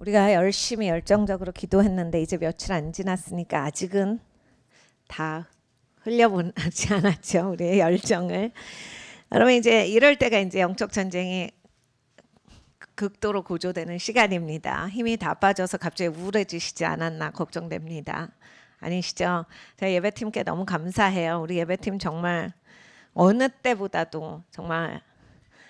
우리가 열심히 열정적으로 기도했는데 이제 며칠 안 지났으니까 아직은 다 흘려보내지 않았죠. 우리의 열정을. 여러분 이제 이럴 때가 이제 영적 전쟁이 극도로 고조되는 시간입니다. 힘이 다 빠져서 갑자기 우울해지시지 않았나 걱정됩니다. 아니시죠? 저희 예배팀께 너무 감사해요. 우리 예배팀 정말 어느 때보다도 정말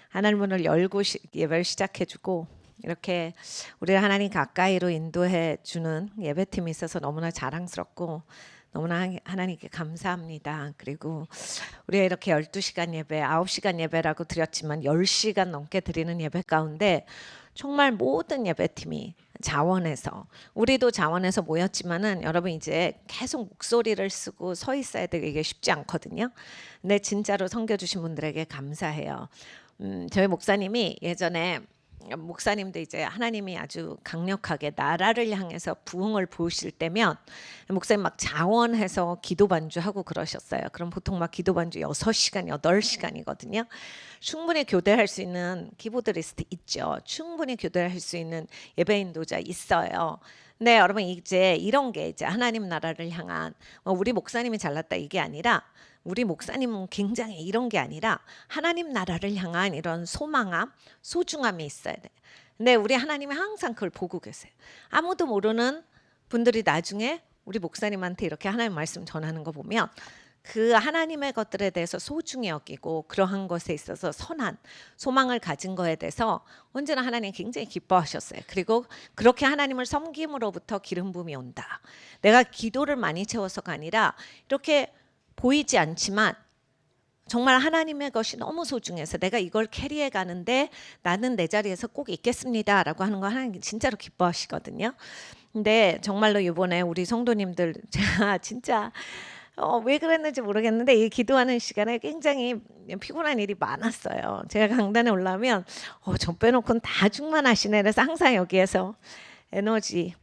하나님 문을 열고 예배를 시작해주고 이렇게 우리를 하나님 가까이로 인도해 주는 예배팀이 있어서 너무나 자랑스럽고 너무나 하나님께 감사합니다. 그리고 우리가 이렇게 12시간 예배, 9시간 예배라고 드렸지만 10시간 넘게 드리는 예배 가운데 정말 모든 예배팀이 자원해서 우리도 자원해서 모였지만은 여러분 이제 계속 목소리를 쓰고 서 있어야 되게 이게 쉽지 않거든요. 근데 진짜로 섬겨주신 분들에게 감사해요. 저희 목사님이 예전에 목사님도 이제 하나님이 아주 강력하게 나라를 향해서 부흥을 보이실 때면 목사님 막 자원해서 기도 반주하고 그러셨어요. 그럼 보통 막 기도 반주 6시간, 8시간이거든요. 충분히 교대할 수 있는 키보드리스트 있죠. 충분히 교대할 수 있는 예배 인도자 있어요. 근데 여러분 이제 이런 게 이제 하나님 나라를 향한 우리 목사님이 잘났다 이게 아니라 우리 목사님은 굉장히 이런 게 아니라 하나님 나라를 향한 이런 소망함, 소중함이 있어야 돼. 근데 우리 하나님이 항상 그걸 보고 계세요. 아무도 모르는 분들이 나중에 우리 목사님한테 이렇게 하나님 말씀 전하는 거 보면 그 하나님의 것들에 대해서 소중히 여기고 그러한 것에 있어서 선한 소망을 가진 거에 대해서 언제나 하나님 굉장히 기뻐하셨어요. 그리고 그렇게 하나님을 섬김으로부터 기름 부음이 온다. 내가 기도를 많이 채워서가 아니라 이렇게 보이지 않지만 정말 하나님의 것이 너무 소중해서 내가 이걸 캐리해 가는데 나는 내 자리에서 꼭 있겠습니다 라고 하는 거 하나님 진짜로 기뻐하시거든요. 근데 정말로 이번에 우리 성도님들 제가 진짜 왜 그랬는지 모르겠는데 이 기도하는 시간에 굉장히 피곤한 일이 많았어요. 제가 강단에 올라오면 저 빼놓고는 다 충만하시네. 그래서 항상 여기에서 에너지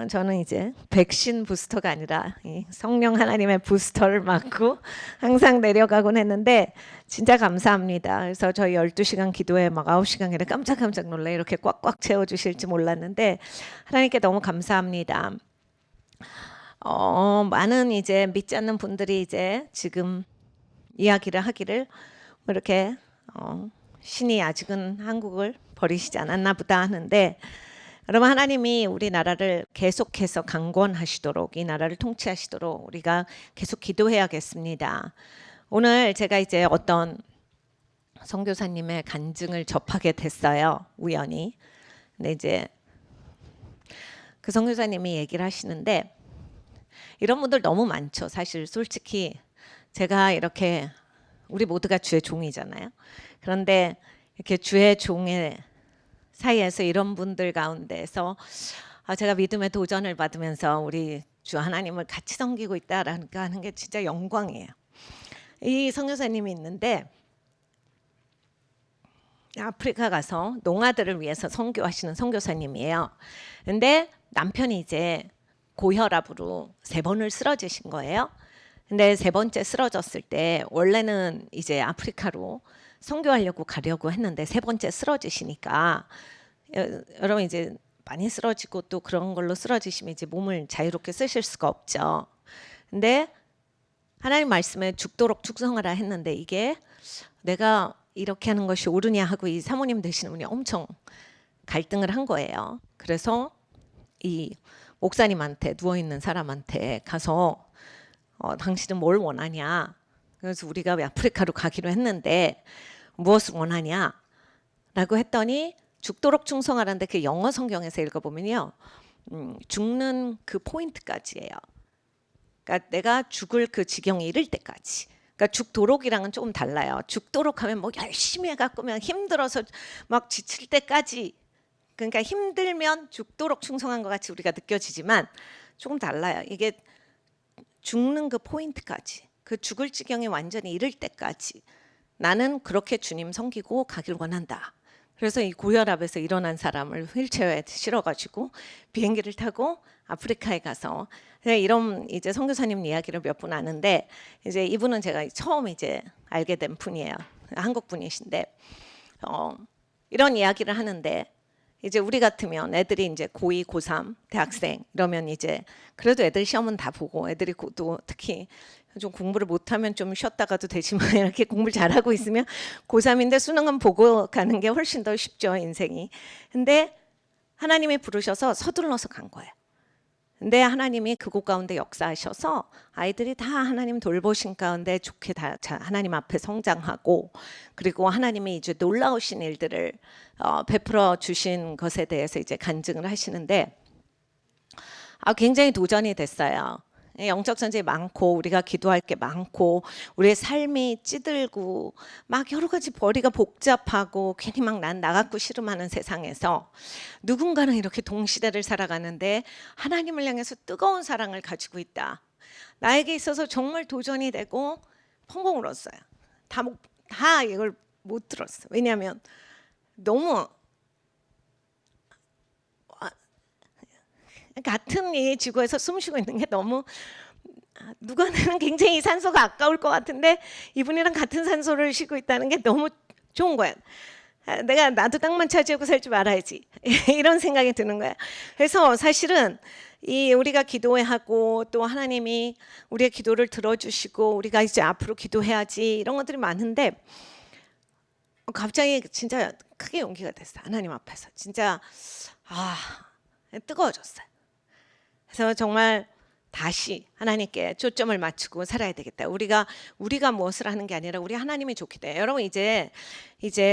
저는 이제 백신 부스터가 아니라 성령 하나님의 부스터를 맞고 항상 내려가곤 했는데 진짜 감사합니다. 그래서 저희 12시간 기도에 막 9시간 기도에 깜짝깜짝 놀라 이렇게 꽉꽉 채워주실지 몰랐는데 하나님께 너무 감사합니다. 많은 이제 믿지 않는 분들이 이제 지금 이야기를 하기를 이렇게 신이 아직은 한국을 버리시지 않았나 보다 하는데 여러분 하나님이 우리나라를 계속해서 강권하시도록 이 나라를 통치하시도록 우리가 계속 기도해야겠습니다. 오늘 제가 이제 어떤 선교사님의 간증을 접하게 됐어요. 우연히. 근데 이제 그 선교사님이 얘기를 하시는데 이런 분들 너무 많죠. 사실 솔직히 제가 이렇게 우리 모두가 주의 종이잖아요. 그런데 이렇게 주의 종의 사이에서 이런 분들 가운데서 제가 믿음의 도전을 받으면서 우리 주 하나님을 같이 섬기고 있다라는 하는 게 진짜 영광이에요. 이 선교사님이 있는데 아프리카 가서 농아들을 위해서 선교하시는 선교사님이에요. 근데 남편이 이제 고혈압으로 3번을 쓰러지신 거예요. 근데 3번째 쓰러졌을 때 원래는 이제 아프리카로 선교하려고 가려고 했는데 3번째 쓰러지시니까 여러분 이제 많이 쓰러지고 또 그런 걸로 쓰러지시면 이제 몸을 자유롭게 쓰실 수가 없죠. 근데 하나님 말씀에 죽도록 충성하라 했는데 이게 내가 이렇게 하는 것이 옳으냐 하고 이 사모님 되시는 분이 엄청 갈등을 한 거예요. 그래서 이 목사님한테 누워있는 사람한테 가서 당신은 뭘 원하냐. 그래서 우리가 아프리카로 가기로 했는데 무엇을 원하냐 라고 했더니 죽도록 충성하라는데 그 영어 성경에서 읽어보면요. 죽는 그 포인트까지예요. 그러니까 내가 죽을 그 지경에 이를 때까지. 그러니까 죽도록이랑은 조금 달라요. 죽도록 하면 뭐 열심히 해갖고 면 힘들어서 막 지칠 때까지 그러니까 힘들면 죽도록 충성한 것 같이 우리가 느껴지지만 조금 달라요. 이게 죽는 그 포인트까지 그 죽을 지경에 완전히 이를 때까지 나는 그렇게 주님 섬기고 가길 원한다. 그래서 이 고혈압에서 일어난 사람을 휠체어에 실어가지고 비행기를 타고 아프리카에 가서 이런 이제 선교사님 이야기를 몇 분 아는데 이제 이분은 제가 처음 이제 알게 된 분이에요. 한국 분이신데 이런 이야기를 하는데 이제 우리 같으면 애들이 이제 고2, 고3, 대학생 이러면 이제 그래도 애들 시험은 다 보고 애들이 또 특히 좀 공부를 못하면 좀 쉬었다가도 되지만 이렇게 공부를 잘하고 있으면 고3인데 수능은 보고 가는 게 훨씬 더 쉽죠, 인생이. 근데 하나님이 부르셔서 서둘러서 간 거예요. 근데 하나님이 그곳 가운데 역사하셔서 아이들이 다 하나님 돌보신 가운데 좋게 다 하나님 앞에 성장하고, 그리고 하나님이 이제 놀라우신 일들을 베풀어 주신 것에 대해서 이제 간증을 하시는데, 굉장히 도전이 됐어요. 영적 전쟁이 많고 우리가 기도할 게 많고 우리의 삶이 찌들고 막 여러 가지 벌이가 복잡하고 괜히 막 난 나갔고 싫음하는 세상에서 누군가는 이렇게 동시대를 살아가는데 하나님을 향해서 뜨거운 사랑을 가지고 있다. 나에게 있어서 정말 도전이 되고 펑펑 울었어요. 다 이걸 못 들었어요. 왜냐하면 너무 같은 이 지구에서 숨쉬고 있는 게 너무, 누가는 굉장히 산소가 아까울 것 같은데 이분이랑 같은 산소를 쉬고 있다는 게 너무 좋은 거야. 나도 땅만 차지하고 살지 말아야지 이런 생각이 드는 거야. 그래서 사실은 우리가 기도하고 또 하나님이 우리의 기도를 들어주시고 우리가 이제 앞으로 기도해야지 이런 것들이 많은데, 갑자기 진짜 크게 용기가 됐어. 하나님 앞에서 진짜 뜨거워졌어요. 그래서 정말 다시 하나님께 초점을 맞추고 살아야 되겠다. 우리가 무엇을 하는 게 아니라 우리 하나님이 좋게 돼. 여러분 이제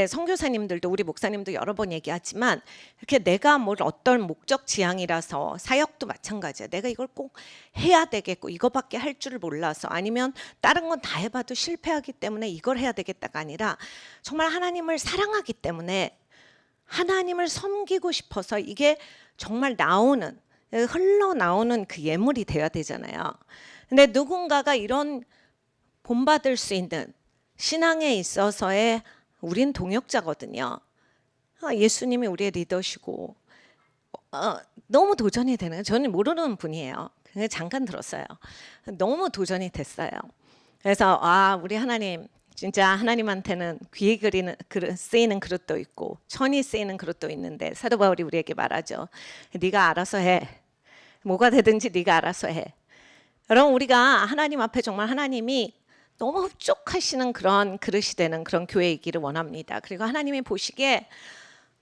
선교사님들도 우리 목사님도 여러 번 얘기하지만, 이렇게 내가 어떤 목적 지향이라서, 사역도 마찬가지야. 내가 이걸 꼭 해야 되겠고 이거밖에 할 줄 몰라서, 아니면 다른 건 다 해봐도 실패하기 때문에 이걸 해야 되겠다가 아니라 정말 하나님을 사랑하기 때문에 하나님을 섬기고 싶어서 이게 정말 흘러나오는 그 예물이 돼야 되잖아요. 근데 누군가가 이런 본받을 수 있는 신앙에 있어서의 우린 동역자거든요. 예수님이 우리의 리더시고 너무 도전이 되는 거예요. 저는 모르는 분이에요. 그냥 잠깐 들었어요. 너무 도전이 됐어요. 그래서 우리 하나님 진짜 하나님한테는 귀에 쓰이는 그릇도 있고 천이 쓰이는 그릇도 있는데, 사도 바울이 우리에게 말하죠. 네가 알아서 해. 뭐가 되든지 네가 알아서 해. 여러분 우리가 하나님 앞에 정말 하나님이 너무 흡족하시는 그런 그릇이 되는 그런 교회이기를 원합니다. 그리고 하나님이 보시기에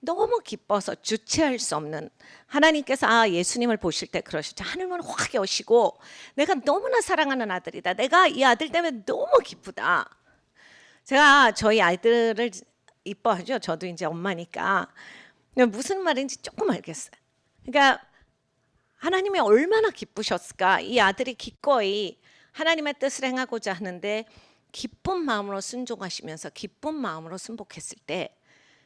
너무 기뻐서 주체할 수 없는, 하나님께서 예수님을 보실 때 그러시죠. 하늘문 확 여시고 내가 너무나 사랑하는 아들이다. 내가 이 아들 때문에 너무 기쁘다. 제가 저희 아이들을 이뻐하죠. 저도 이제 엄마니까. 무슨 말인지 조금 알겠어요. 그러니까 하나님이 얼마나 기쁘셨을까. 이 아들이 기꺼이 하나님의 뜻을 행하고자 하는데 기쁜 마음으로 순종하시면서 기쁜 마음으로 순복했을 때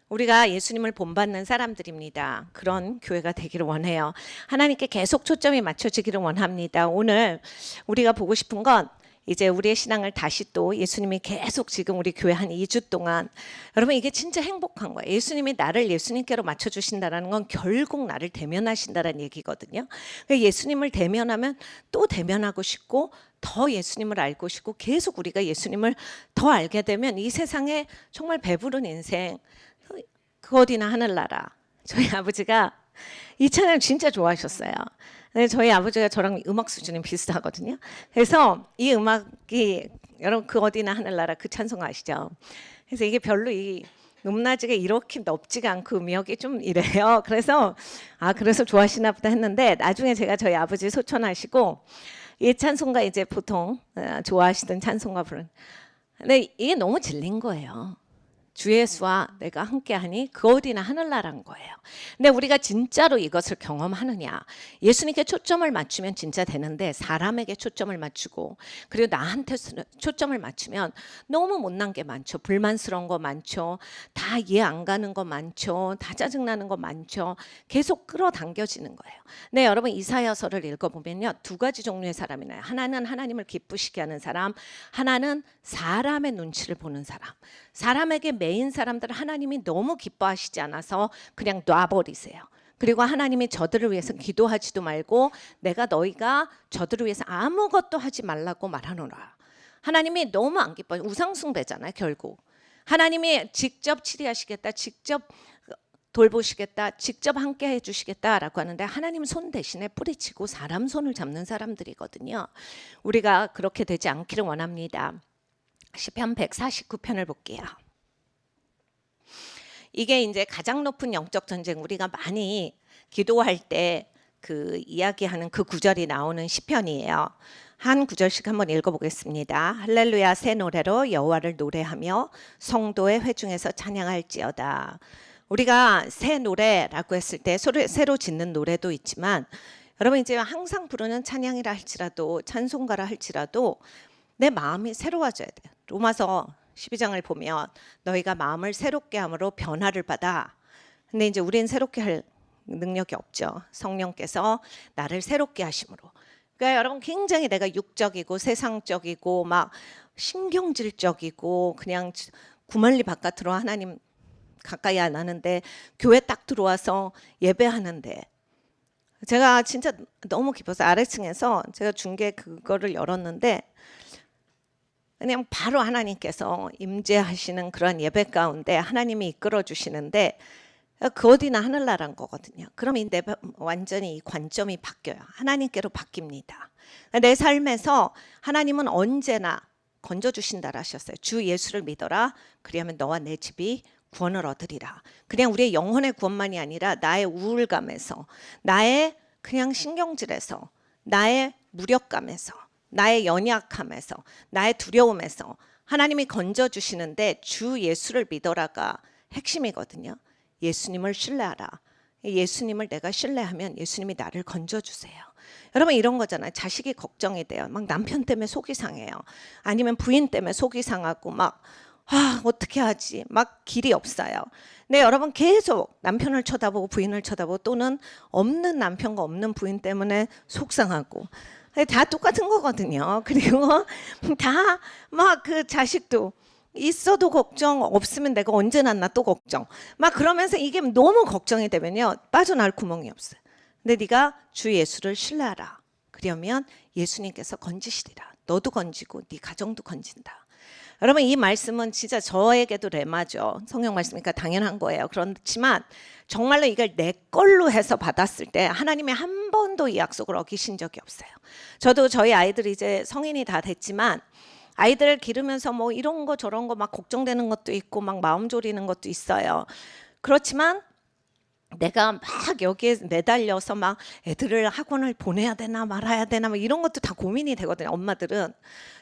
우리가 예수님을 본받는 사람들입니다. 그런 교회가 되기를 원해요. 하나님께 계속 초점이 맞춰지기를 원합니다. 오늘 우리가 보고 싶은 건, 이제 우리의 신앙을 다시 또 예수님이 계속 지금 우리 교회 한 2주 동안, 여러분 이게 진짜 행복한 거예요. 예수님이 나를 예수님께로 맞춰주신다는 건 결국 나를 대면하신다는 얘기거든요. 예수님을 대면하면 또 대면하고 싶고 더 예수님을 알고 싶고, 계속 우리가 예수님을 더 알게 되면 이 세상에 정말 배부른 인생, 그 어디나 하늘나라. 저희 아버지가 이 찬양 진짜 좋아하셨어요. 저희 아버지가 저랑 음악 수준이 비슷하거든요. 그래서 이 음악이, 여러분 그 어디나 하늘나라 그 찬송 아시죠? 그래서 이게 별로 이 높낮이가 이렇게 넓지가 않고 음역이 좀 이래요. 그래서 좋아하시나 보다 했는데, 나중에 제가 저희 아버지 소천하시고 이 찬송가 이제 보통 좋아하시던 찬송가 부른, 근데 이게 너무 질린 거예요. 주 예수와 내가 함께하니 그 어디나 하늘나라인 거예요. 근데 우리가 진짜로 이것을 경험하느냐, 예수님께 초점을 맞추면 진짜 되는데 사람에게 초점을 맞추고 그리고 나한테 초점을 맞추면 너무 못난 게 많죠. 불만스러운 거 많죠. 다 이해 안 가는 거 많죠. 다 짜증나는 거 많죠. 계속 끌어당겨지는 거예요. 네, 여러분 이사야서를 읽어보면요, 두 가지 종류의 사람이 나요. 하나는 하나님을 기쁘시게 하는 사람, 하나는 사람의 눈치를 보는 사람. 사람에게 매인 사람들은 하나님이 너무 기뻐하시지 않아서 그냥 놔버리세요. 그리고 하나님이 저들을 위해서 기도하지도 말고 내가 너희가 저들을 위해서 아무것도 하지 말라고 말하노라. 하나님이 너무 안 기뻐요. 우상숭배잖아요, 결국. 하나님이 직접 치리하시겠다, 직접 돌보시겠다, 직접 함께 해주시겠다라고 하는데 하나님 손 대신에 뿌리치고 사람 손을 잡는 사람들이거든요. 우리가 그렇게 되지 않기를 원합니다. 시편 149편을 볼게요. 이게 이제 가장 높은 영적 전쟁, 우리가 많이 기도할 때 그 이야기하는 그 구절이 나오는 시편이에요. 한 구절씩 한번 읽어보겠습니다. 할렐루야 새 노래로 여호와를 노래하며 성도의 회중에서 찬양할지어다. 우리가 새 노래라고 했을 때 새로 짓는 노래도 있지만 여러분 이제 항상 부르는 찬양이라 할지라도 찬송가라 할지라도 내 마음이 새로워져야 돼요. 로마서 12장을 보면 너희가 마음을 새롭게 함으로 변화를 받아. 근데 이제 우리는 새롭게 할 능력이 없죠. 성령께서 나를 새롭게 하심으로. 그러니까 여러분 굉장히 내가 육적이고 세상적이고 막 신경질적이고 그냥 구만리 바깥으로 하나님 가까이 안 하는데 교회 딱 들어와서 예배하는데 제가 진짜 너무 기뻐서 아래층에서 제가 중계 그거를 열었는데 그냥 바로 하나님께서 임재하시는 그런 예배 가운데 하나님이 이끌어 주시는데 그 어디나 하늘나라인 거거든요. 그럼 완전히 이 관점이 바뀌어요. 하나님께로 바뀝니다. 내 삶에서 하나님은 언제나 건져주신다라 하셨어요. 주 예수를 믿어라. 그리하면 너와 내 집이 구원을 얻으리라. 그냥 우리의 영혼의 구원만이 아니라 나의 우울감에서, 나의 그냥 신경질에서, 나의 무력감에서, 나의 연약함에서, 나의 두려움에서 하나님이 건져주시는데 주 예수를 믿어라가 핵심이거든요. 예수님을 신뢰하라. 예수님을 내가 신뢰하면 예수님이 나를 건져주세요. 여러분 이런 거잖아요. 자식이 걱정이 돼요. 막 남편 때문에 속이 상해요. 아니면 부인 때문에 속이 상하고 막 어떻게 하지? 막 길이 없어요. 근데 여러분 계속 남편을 쳐다보고 부인을 쳐다보고 또는 없는 남편과 없는 부인 때문에 속상하고 다 똑같은 거거든요. 그리고 다 막 그 자식도 있어도 걱정, 없으면 내가 언제 낳나 또 걱정. 막 그러면서 이게 너무 걱정이 되면요. 빠져나올 구멍이 없어요. 근데 네가 주 예수를 신뢰하라. 그러면 예수님께서 건지시리라. 너도 건지고 네 가정도 건진다. 여러분 이 말씀은 진짜 저에게도 레마죠. 성경 말씀이니까 당연한 거예요. 그렇지만 정말로 이걸 내 걸로 해서 받았을 때 하나님이 한 번도 이 약속을 어기신 적이 없어요. 저도 저희 아이들이 이제 성인이 다 됐지만 아이들 기르면서 뭐 이런 거 저런 거 막 걱정되는 것도 있고 막 마음 졸이는 것도 있어요. 그렇지만 내가 막 여기에 매달려서 막 애들을 학원을 보내야 되나 말아야 되나 막 이런 것도 다 고민이 되거든요. 엄마들은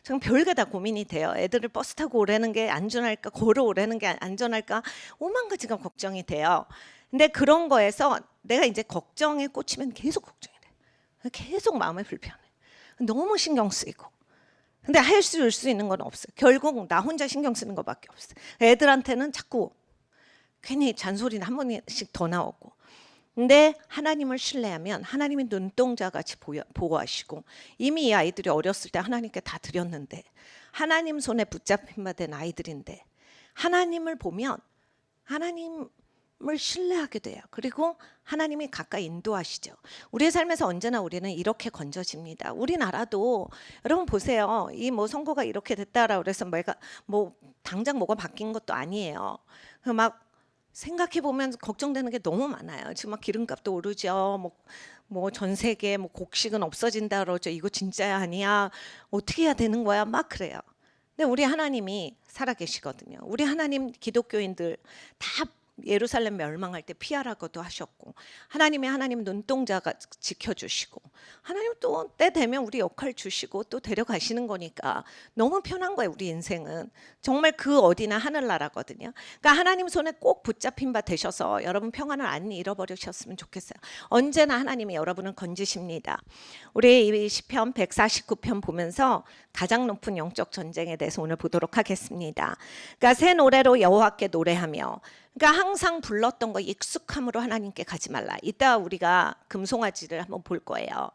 정말 별게 다 고민이 돼요. 애들을 버스 타고 오라는 게 안전할까, 걸어오라는 게 안전할까, 오만 가지가 걱정이 돼요. 근데 그런 거에서 내가 이제 걱정에 꽂히면 계속 걱정이 돼. 계속 마음이 불편해. 너무 신경 쓰이고. 근데 할 수 있는 건 없어요. 결국 나 혼자 신경 쓰는 것밖에 없어요. 애들한테는 자꾸 괜히 잔소리는 한 번씩 더 나오고. 근데 하나님을 신뢰하면 하나님이 눈동자같이 보호하시고 이미 이 아이들이 어렸을 때 하나님께 다 드렸는데 하나님 손에 붙잡힌 바 된 아이들인데 하나님을 보면 하나님을 신뢰하게 돼요. 그리고 하나님이 가까이 인도하시죠. 우리의 삶에서 언제나 우리는 이렇게 건져집니다. 우리나라도 여러분 보세요. 이 뭐 선거가 이렇게 됐다라고 그래서 내가 뭐 당장 뭐가 바뀐 것도 아니에요. 막 생각해 보면 걱정되는 게 너무 많아요. 지금 막 기름값도 오르죠. 뭐 전 세계 뭐 곡식은 없어진다 그러죠. 이거 진짜야 아니야? 어떻게 해야 되는 거야? 막 그래요. 근데 우리 하나님이 살아계시거든요. 우리 하나님 기독교인들 다 예루살렘 멸망할 때 피하라고도 하셨고 하나님 눈동자가 지켜주시고 하나님 또 때 되면 우리 역할 주시고 또 데려가시는 거니까 너무 편한 거예요. 우리 인생은 정말 그 어디나 하늘나라거든요. 그러니까 하나님 손에 꼭 붙잡힌 바 되셔서 여러분 평안을 안 잃어버리셨으면 좋겠어요. 언제나 하나님이 여러분을 건지십니다. 우리 이 시편 149편 보면서 가장 높은 영적 전쟁에 대해서 오늘 보도록 하겠습니다. 그러니까 새 노래로 여호와께 노래하며, 그러니까 항상 불렀던 거 익숙함으로 하나님께 가지 말라. 이따 우리가 금송아지를 한번 볼 거예요.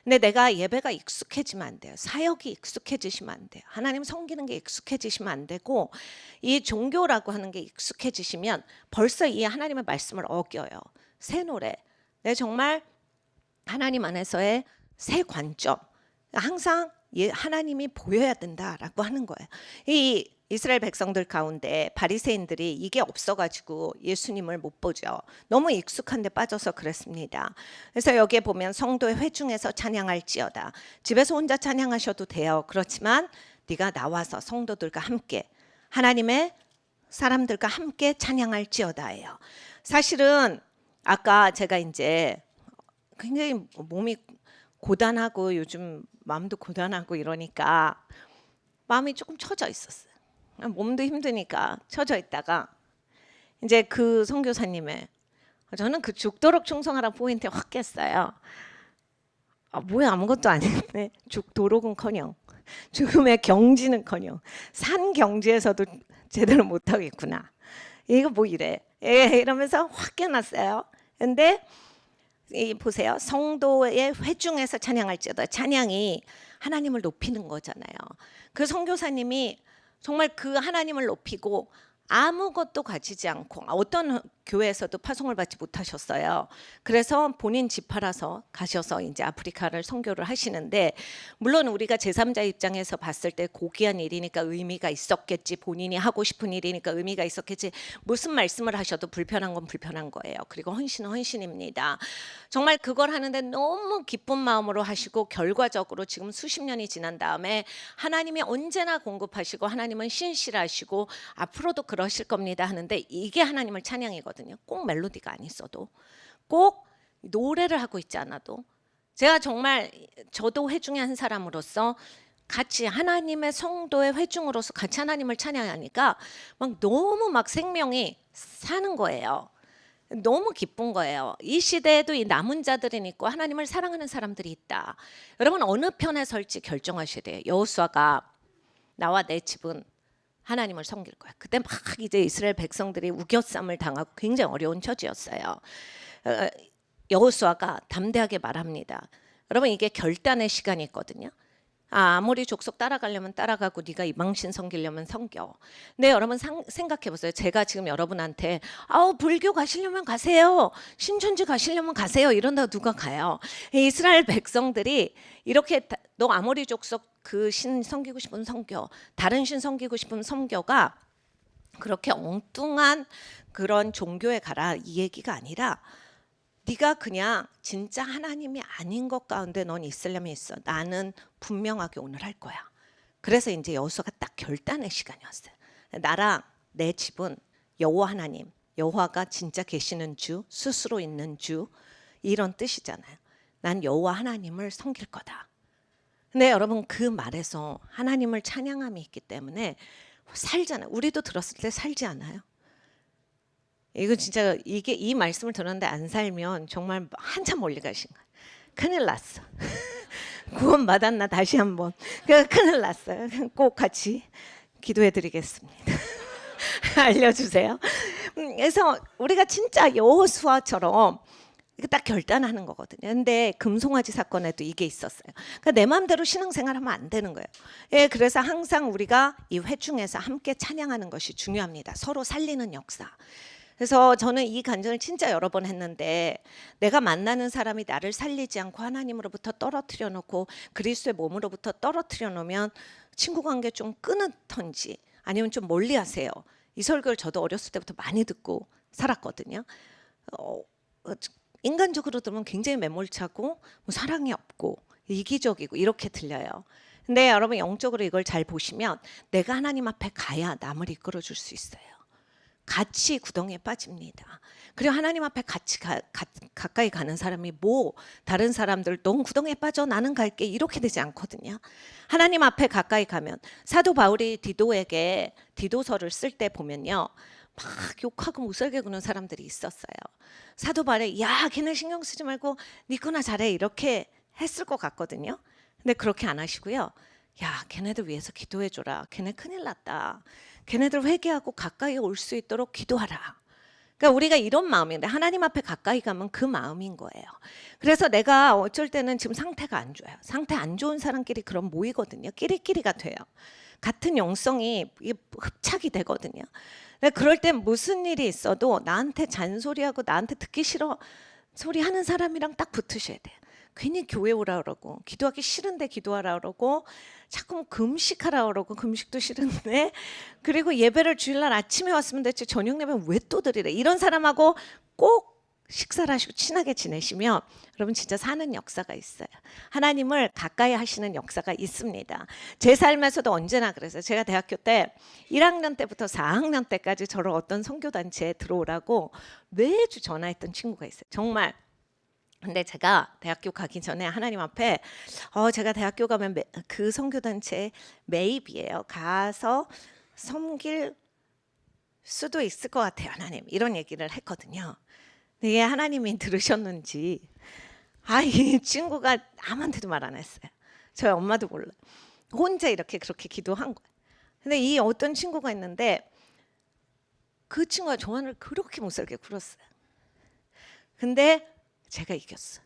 근데 내가 예배가 익숙해지면 안 돼요. 사역이 익숙해지시면 안 돼요. 하나님 섬기는 게 익숙해지시면 안 되고 이 종교라고 하는 게 익숙해지시면 벌써 이 하나님의 말씀을 어겨요. 새 노래. 내 정말 하나님 안에서의 새 관점. 항상 하나님이 보여야 된다라고 하는 거예요. 이 이스라엘 백성들 가운데 바리새인들이 이게 없어가지고 예수님을 못 보죠. 너무 익숙한 데 빠져서 그랬습니다. 그래서 여기에 보면 성도의 회중에서 찬양할지어다. 집에서 혼자 찬양하셔도 돼요. 그렇지만 네가 나와서 성도들과 함께 하나님의 사람들과 함께 찬양할지어다예요. 사실은 아까 제가 이제 굉장히 몸이 고단하고 요즘 마음도 고단하고 이러니까 마음이 조금 처져 있었어요. 몸도 힘드니까 처져 있다가 이제 그 선교사님의 저는 그 죽도록 충성하라 포인트에 확 깼어요. 뭐야 아무것도 아닌데 죽도록은커녕 죽음의 경지는커녕 산 경지에서도 제대로 못하겠구나. 이거 뭐 이래. 이러면서 확 깨났어요. 근데 보세요. 성도의 회중에서 찬양할지어다. 찬양이 하나님을 높이는 거잖아요. 그 선교사님이 정말 그 하나님을 높이고 아무것도 가지지 않고 어떤 교회에서도 파송을 받지 못하셨어요. 그래서 본인 집 팔아서 가셔서 이제 아프리카를 선교를 하시는데 물론 우리가 제3자 입장에서 봤을 때 고귀한 일이니까 의미가 있었겠지. 본인이 하고 싶은 일이니까 의미가 있었겠지. 무슨 말씀을 하셔도 불편한 건 불편한 거예요. 그리고 헌신은 헌신입니다. 정말 그걸 하는데 너무 기쁜 마음으로 하시고 결과적으로 지금 수십 년이 지난 다음에 하나님이 언제나 공급하시고 하나님은 신실하시고 앞으로도 그러실 겁니다 하는데 이게 하나님을 찬양이거든요. 꼭 멜로디가 안 있어도 꼭 노래를 하고 있지 않아도 제가 정말 저도 회중의 한 사람으로서 같이 하나님의 성도의 회중으로서 같이 하나님을 찬양하니까 막 너무 막 생명이 사는 거예요. 너무 기쁜 거예요. 이 시대에도 이 남은 자들은 있고 하나님을 사랑하는 사람들이 있다. 여러분 어느 편에 설지 결정하셔야 돼요. 여호수아가 나와 내 집은 하나님을 섬길 거야. 그때 막 이제 이스라엘 백성들이 우겨쌈을 당하고 굉장히 어려운 처지였어요. 여호수아가 담대하게 말합니다. 여러분 이게 결단의 시간이 있거든요. 아무리 족속 따라가려면 따라가고 네가 이방신 섬기려면 섬겨. 근데 여러분 생각해 보세요. 제가 지금 여러분한테 불교 가시려면 가세요. 신천지 가시려면 가세요. 이런다고 누가 가요? 이스라엘 백성들이 이렇게 너 아무리 족속 그 신 섬기고 싶으면 섬겨. 다른 신 섬기고 싶으면 섬겨가 그렇게 엉뚱한 그런 종교에 가라 이 얘기가 아니라 네가 그냥 진짜 하나님이 아닌 것 가운데 넌 있으려면 있어. 나는 분명하게 오늘 할 거야. 그래서 이제 여호수아가 딱 결단의 시간이었어요. 나랑 내 집은 여호와 하나님, 여호와가 진짜 계시는 주, 스스로 있는 주 이런 뜻이잖아요. 난 여호와 하나님을 섬길 거다. 근데 여러분 그 말에서 하나님을 찬양함이 있기 때문에 살잖아요. 우리도 들었을 때 살지 않아요? 이거 진짜 이게 이 말씀을 들었는데 안 살면 정말 한참 멀리 가신 거예요. 큰일 났어. 구원 받았나 다시 한번. 큰일 났어요. 꼭 같이 기도해드리겠습니다. 알려주세요. 그래서 우리가 진짜 여호수아처럼 딱 결단하는 거거든요. 근데 금송아지 사건에도 이게 있었어요. 그러니까 내 마음대로 신앙생활하면 안 되는 거예요. 그래서 항상 우리가 이 회중에서 함께 찬양하는 것이 중요합니다. 서로 살리는 역사. 그래서 저는 이 간증을 진짜 여러 번 했는데 내가 만나는 사람이 나를 살리지 않고 하나님으로부터 떨어뜨려 놓고 그리스도의 몸으로부터 떨어뜨려 놓으면 친구 관계 좀 끊던지 아니면 좀 멀리 하세요. 이 설교를 저도 어렸을 때부터 많이 듣고 살았거든요. 인간적으로 들으면 굉장히 매몰차고 뭐 사랑이 없고 이기적이고 이렇게 들려요. 근데 여러분 영적으로 이걸 잘 보시면 내가 하나님 앞에 가야 남을 이끌어 줄 수 있어요. 같이 구덩이에 빠집니다. 그리고 하나님 앞에 같이 가까이 가는 사람이 뭐 다른 사람들 넌 구덩이에 빠져 나는 갈게 이렇게 되지 않거든요. 하나님 앞에 가까이 가면 사도 바울이 디도에게 디도서를 쓸 때 보면요. 막 욕하고 못살게 구는 사람들이 있었어요. 사도 바울이 야 걔네 신경 쓰지 말고 니꾸나 잘해 이렇게 했을 것 같거든요. 근데 그렇게 안 하시고요. 야 걔네들 위해서 기도해줘라. 걔네 큰일 났다. 걔네들 회개하고 가까이 올 수 있도록 기도하라. 그러니까 우리가 이런 마음인데 하나님 앞에 가까이 가면 그 마음인 거예요. 그래서 내가 어쩔 때는 지금 상태가 안 좋아요. 상태 안 좋은 사람끼리 그럼 모이거든요. 끼리끼리가 돼요. 같은 영성이 흡착이 되거든요. 그럴 땐 무슨 일이 있어도 나한테 잔소리하고 나한테 듣기 싫어 소리 하는 사람이랑 딱 붙으셔야 돼요. 괜히 교회 오라 그러고 기도하기 싫은데 기도하라 그러고 자꾸 금식하라 그러고 금식도 싫은데 그리고 예배를 주일날 아침에 왔으면 됐지 저녁 예배는 왜 또 드리래 이런 사람하고 꼭 식사를 하시고 친하게 지내시면 여러분 진짜 사는 역사가 있어요. 하나님을 가까이 하시는 역사가 있습니다. 제 삶에서도 언제나 그랬어요. 제가 대학교 때 1학년 때부터 4학년 때까지 저를 어떤 선교단체에 들어오라고 매주 전화했던 친구가 있어요. 정말. 근데 제가 대학교 가기 전에 하나님 앞에 제가 대학교 가면 그 선교단체 매입이에요. 가서 섬길 수도 있을 것 같아요. 하나님 이런 얘기를 했거든요. 근데 하나님이 들으셨는지 이 친구가 아무한테도 말 안 했어요. 저희 엄마도 몰라요. 혼자 이렇게 그렇게 기도한 거예요. 근데 이 어떤 친구가 있는데 그 친구가 저한테 그렇게 못살게 굴었어요. 근데 제가 이겼어.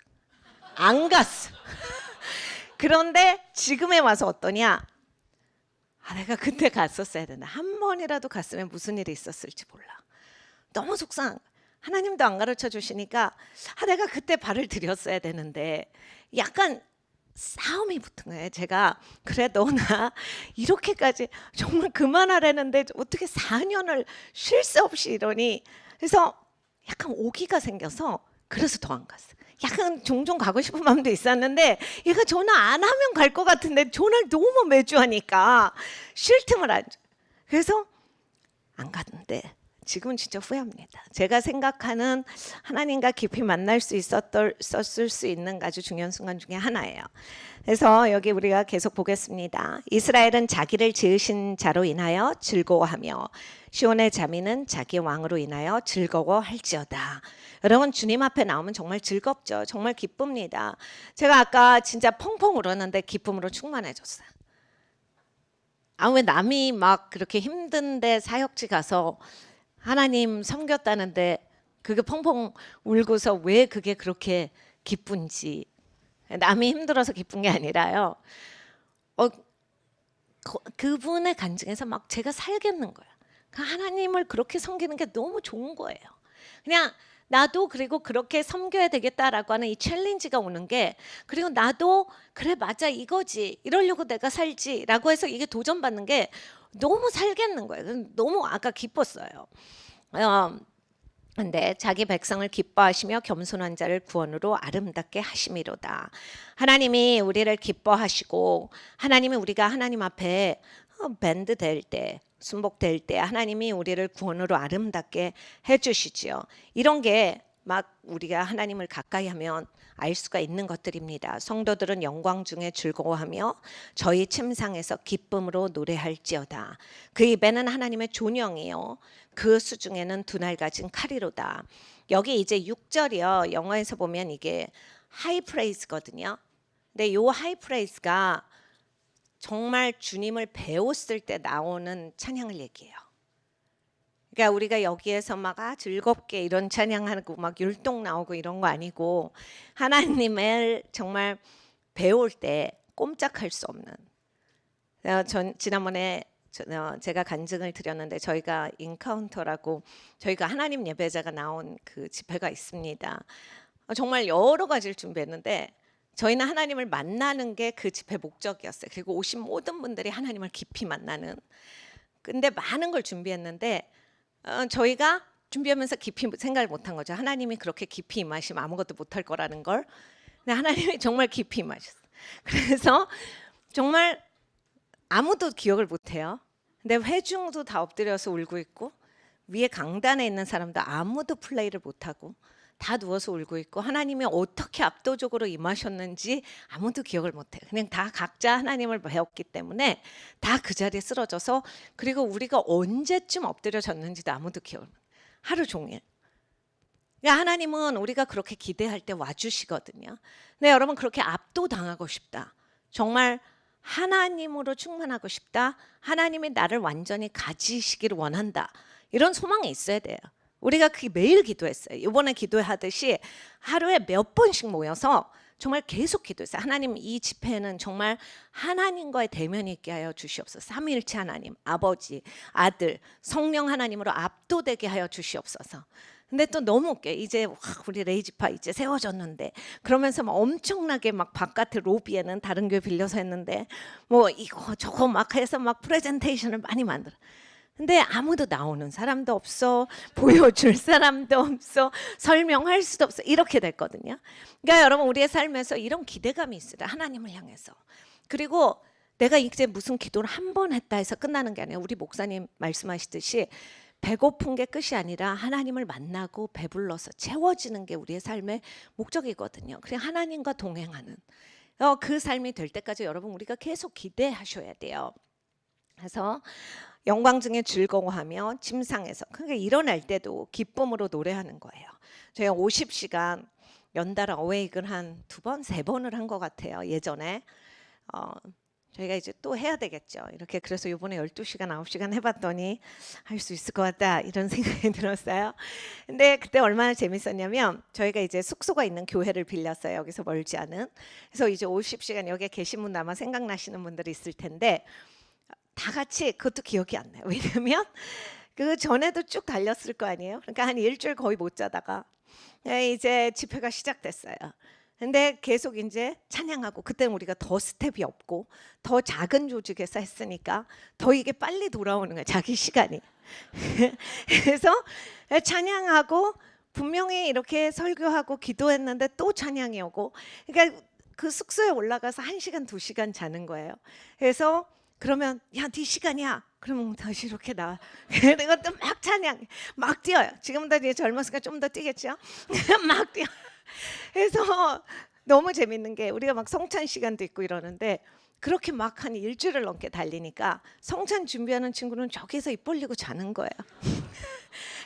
안 갔어. 그런데 지금에 와서 어떠냐? 내가 그때 갔었어야 된다. 한 번이라도 갔으면 무슨 일이 있었을지 몰라. 너무 속상한 거야. 하나님도 안 가르쳐 주시니까 내가 그때 발을 들였어야 되는데 약간 싸움이 붙은 거예요. 제가 그래 너나 이렇게까지 정말 그만하라는데 어떻게 4년을 쉴 새 없이 이러니 그래서 약간 오기가 생겨서 그래서 더 안 갔어. 약간 종종 가고 싶은 마음도 있었는데 얘가 전화 안 하면 갈 것 같은데 전화를 너무 매주 하니까 쉴 틈을 안 줘. 그래서 안 갔는데 지금은 진짜 후회합니다. 제가 생각하는 하나님과 깊이 만날 수 있었을 수 있는 아주 중요한 순간 중에 하나예요. 그래서 여기 우리가 계속 보겠습니다. 이스라엘은 자기를 지으신 자로 인하여 즐거워하며 시온의 자민은 자기 왕으로 인하여 즐거워할지어다. 여러분 주님 앞에 나오면 정말 즐겁죠. 정말 기쁩니다. 제가 아까 진짜 펑펑 울었는데 기쁨으로 충만해졌어요. 왜 남이 막 그렇게 힘든데 사역지 가서 하나님 섬겼다는데 그게 펑펑 울고서 왜 그게 그렇게 기쁜지 남이 힘들어서 기쁜 게 아니라요. 그분의 간증에서 막 제가 살겠는 거예요. 하나님을 그렇게 섬기는 게 너무 좋은 거예요. 그냥 나도 그리고 그렇게 섬겨야 되겠다라고 하는 이 챌린지가 오는 게 그리고 나도 그래 맞아 이거지 이러려고 내가 살지라고 해서 이게 도전받는 게 너무 살겠는 거예요. 너무 아까 기뻤어요. 근데 자기 백성을 기뻐하시며 겸손한 자를 구원으로 아름답게 하심이로다. 하나님이 우리를 기뻐하시고 하나님이 우리가 하나님 앞에 밴드 될 때 순복될 때 하나님이 우리를 구원으로 아름답게 해주시지요. 이런 게 막 우리가 하나님을 가까이 하면 알 수가 있는 것들입니다. 성도들은 영광 중에 즐거워하며 저희 침상에서 기쁨으로 노래할지어다. 그 입에는 하나님의 존영이요 그 수중에는 두 날 가진 칼이로다. 여기 이제 6절이요. 영어에서 보면 이게 하이 프레이즈거든요. 근데 요 하이 프레이즈가 정말 주님을 배웠을 때 나오는 찬양을 얘기해요. 그러니까 우리가 여기에서 막 즐겁게 이런 찬양하고 막 율동 나오고 이런 거 아니고 하나님을 정말 배울 때 꼼짝할 수 없는. 지난번에 제가 간증을 드렸는데 저희가 인카운터라고 저희가 하나님 예배자가 나온 그 집회가 있습니다. 정말 여러 가지를 준비했는데 저희는 하나님을 만나는 게 그 집회 목적이었어요. 그리고 오신 모든 분들이 하나님을 깊이 만나는. 근데 많은 걸 준비했는데 저희가 준비하면서 깊이 생각을 못한 거죠. 하나님이 그렇게 깊이 임하시면 아무것도 못할 거라는 걸. 근데 하나님이 정말 깊이 임하셨어요. 그래서 정말 아무도 기억을 못해요. 근데 회중도 다 엎드려서 울고 있고 위에 강단에 있는 사람도 아무도 플레이를 못하고 다 누워서 울고 있고 하나님이 어떻게 압도적으로 임하셨는지 아무도 기억을 못해요. 그냥 다 각자 하나님을 배웠기 때문에 다 그 자리에 쓰러져서 그리고 우리가 언제쯤 엎드려졌는지도 아무도 기억을 못해요. 하루 종일. 그러니까 하나님은 우리가 그렇게 기대할 때 와주시거든요. 근데 여러분 그렇게 압도당하고 싶다. 정말 하나님으로 충만하고 싶다. 하나님이 나를 완전히 가지시기를 원한다. 이런 소망이 있어야 돼요. 우리가 그게 매일 기도했어요. 이번에 기도하듯이 하루에 몇 번씩 모여서 정말 계속 기도했어요. 하나님 이 집회는 정말 하나님과의 대면이 있게 하여 주시옵소서. 삼위일체 하나님, 아버지, 아들, 성령 하나님으로 압도되게 하여 주시옵소서. 근데 또 너무 웃겨. 이제 와, 우리 레이지파 이제 세워졌는데 그러면서 막 엄청나게 막 바깥에 로비에는 다른 교회 빌려서 했는데 뭐 이거 저거 막 해서 막 프레젠테이션을 많이 만들어. 근데 아무도 나오는 사람도 없어, 보여줄 사람도 없어, 설명할 수도 없어. 이렇게 됐거든요. 그러니까 여러분 우리의 삶에서 이런 기대감이 있어요. 하나님을 향해서. 그리고 내가 이제 무슨 기도를 한 번 했다 해서 끝나는 게 아니라 우리 목사님 말씀하시듯이 배고픈 게 끝이 아니라 하나님을 만나고 배불러서 채워지는 게 우리의 삶의 목적이거든요. 그냥 하나님과 동행하는 그 삶이 될 때까지 여러분 우리가 계속 기대하셔야 돼요. 그래서 영광 중에 즐거워하며 침상에서 그러니까 일어날 때도 기쁨으로 노래하는 거예요. 저희가 50시간 연달아 어웨이글 한 2번, 3번을 한 것 같아요. 예전에 저희가 이제 또 해야 되겠죠. 이렇게 그래서 이번에 12시간, 9시간 해봤더니 할 수 있을 것 같다 이런 생각이 들었어요. 근데 그때 얼마나 재밌었냐면 저희가 이제 숙소가 있는 교회를 빌렸어요. 여기서 멀지 않은. 그래서 이제 50시간 여기에 계신 분 아마 생각나시는 분들이 있을 텐데 다 같이 그것도 기억이 안 나요. 왜냐면 그 전에도 쭉 달렸을 거 아니에요. 그러니까 한 일주일 거의 못 자다가 이제 집회가 시작됐어요. 근데 계속 이제 찬양하고 그때는 우리가 더 스텝이 없고 더 작은 조직에서 했으니까 더 이게 빨리 돌아오는 거예요. 자기 시간이. 그래서 찬양하고 분명히 이렇게 설교하고 기도했는데 또 찬양이 오고 그러니까 그 숙소에 올라가서 1시간, 2시간 자는 거예요. 그래서 그러면 야, 네 시간이야. 그러면 다시 이렇게 나와. 그리고 또 막 찬양, 막 뛰어요. 지금보다 이제 젊었으니까 좀 더 뛰겠죠. 막 뛰어. 그래서 너무 재밌는 게 우리가 막 성찬 시간도 있고 이러는데 그렇게 막 한 일주일을 넘게 달리니까 성찬 준비하는 친구는 저기서 입 벌리고 자는 거예요.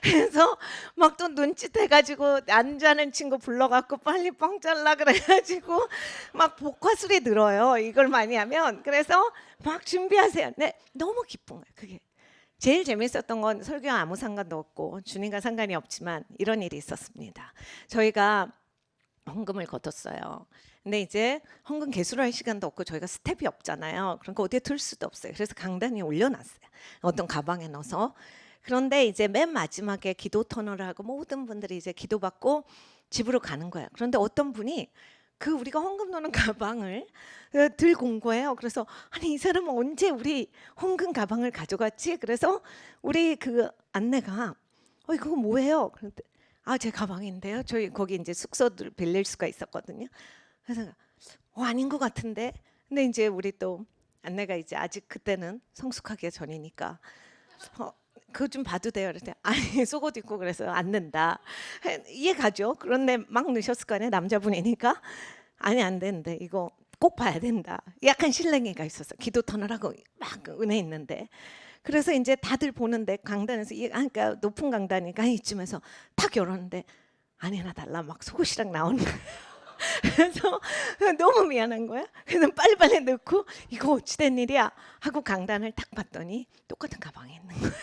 그래서 막 또 눈짓해가지고 안 자는 친구 불러갖고 빨리 뻥 잘라 그래가지고 막 복화술이 늘어요. 이걸 많이 하면. 그래서 막 준비하세요. 네, 너무 기쁜 거예요. 그게 제일 재밌었던 건 설교와 아무 상관도 없고 주님과 상관이 없지만 이런 일이 있었습니다. 저희가 헌금을 거뒀어요. 근데 이제 헌금 개수를 할 시간도 없고 저희가 스텝이 없잖아요. 그러니까 어디에 둘 수도 없어요. 그래서 강단에 올려놨어요. 어떤 가방에 넣어서. 그런데 이제 맨 마지막에 기도 터널을 하고 모든 분들이 이제 기도받고 집으로 가는 거예요. 그런데 어떤 분이 그 우리가 헌금 넣는 가방을 들고 온 거예요. 그래서 아니 이 사람은 언제 우리 헌금 가방을 가져갔지? 그래서 우리 그 안내가 이거 뭐예요? 그런데 제 가방인데요. 저희 거기 이제 숙소들 빌릴 수가 있었거든요. 그래서 아닌 것 같은데. 근데 이제 우리 또 안내가 이제 아직 그때는 성숙하기 전이니까 그거 좀 봐도 돼요. 그랬더니 아니 속옷 입고 그래서 안 는다. 이해가죠? 그런데 막 넣으셨을 거 아니에요. 남자분이니까 아니 안 되는데 이거 꼭 봐야 된다. 약간 실랭이가 있었어. 기도 터널하고 막 은혜 있는데. 그래서 이제 다들 보는데 강단에서 그러니까 높은 강단이니까 이쯤에서 탁 열었는데 아니나 달라 막 속옷이랑 나오는 거예요. 그래서 너무 미안한 거야. 그래서 빨리빨리 넣고 이거 어찌된 일이야 하고 강단을 딱 봤더니 똑같은 가방에 있는 거예요.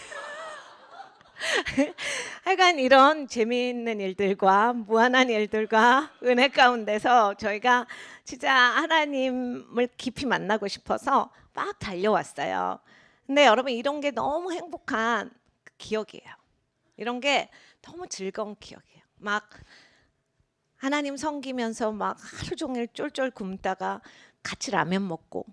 하여간 이런 재미있는 일들과 무한한 일들과 은혜 가운데서 저희가 진짜 하나님을 깊이 만나고 싶어서 막 달려왔어요. 근데 여러분 이런 게 너무 행복한 기억이에요. 이런 게 너무 즐거운 기억이에요. 막 하나님 섬기면서 막 하루 종일 쫄쫄 굶다가 같이 라면 먹고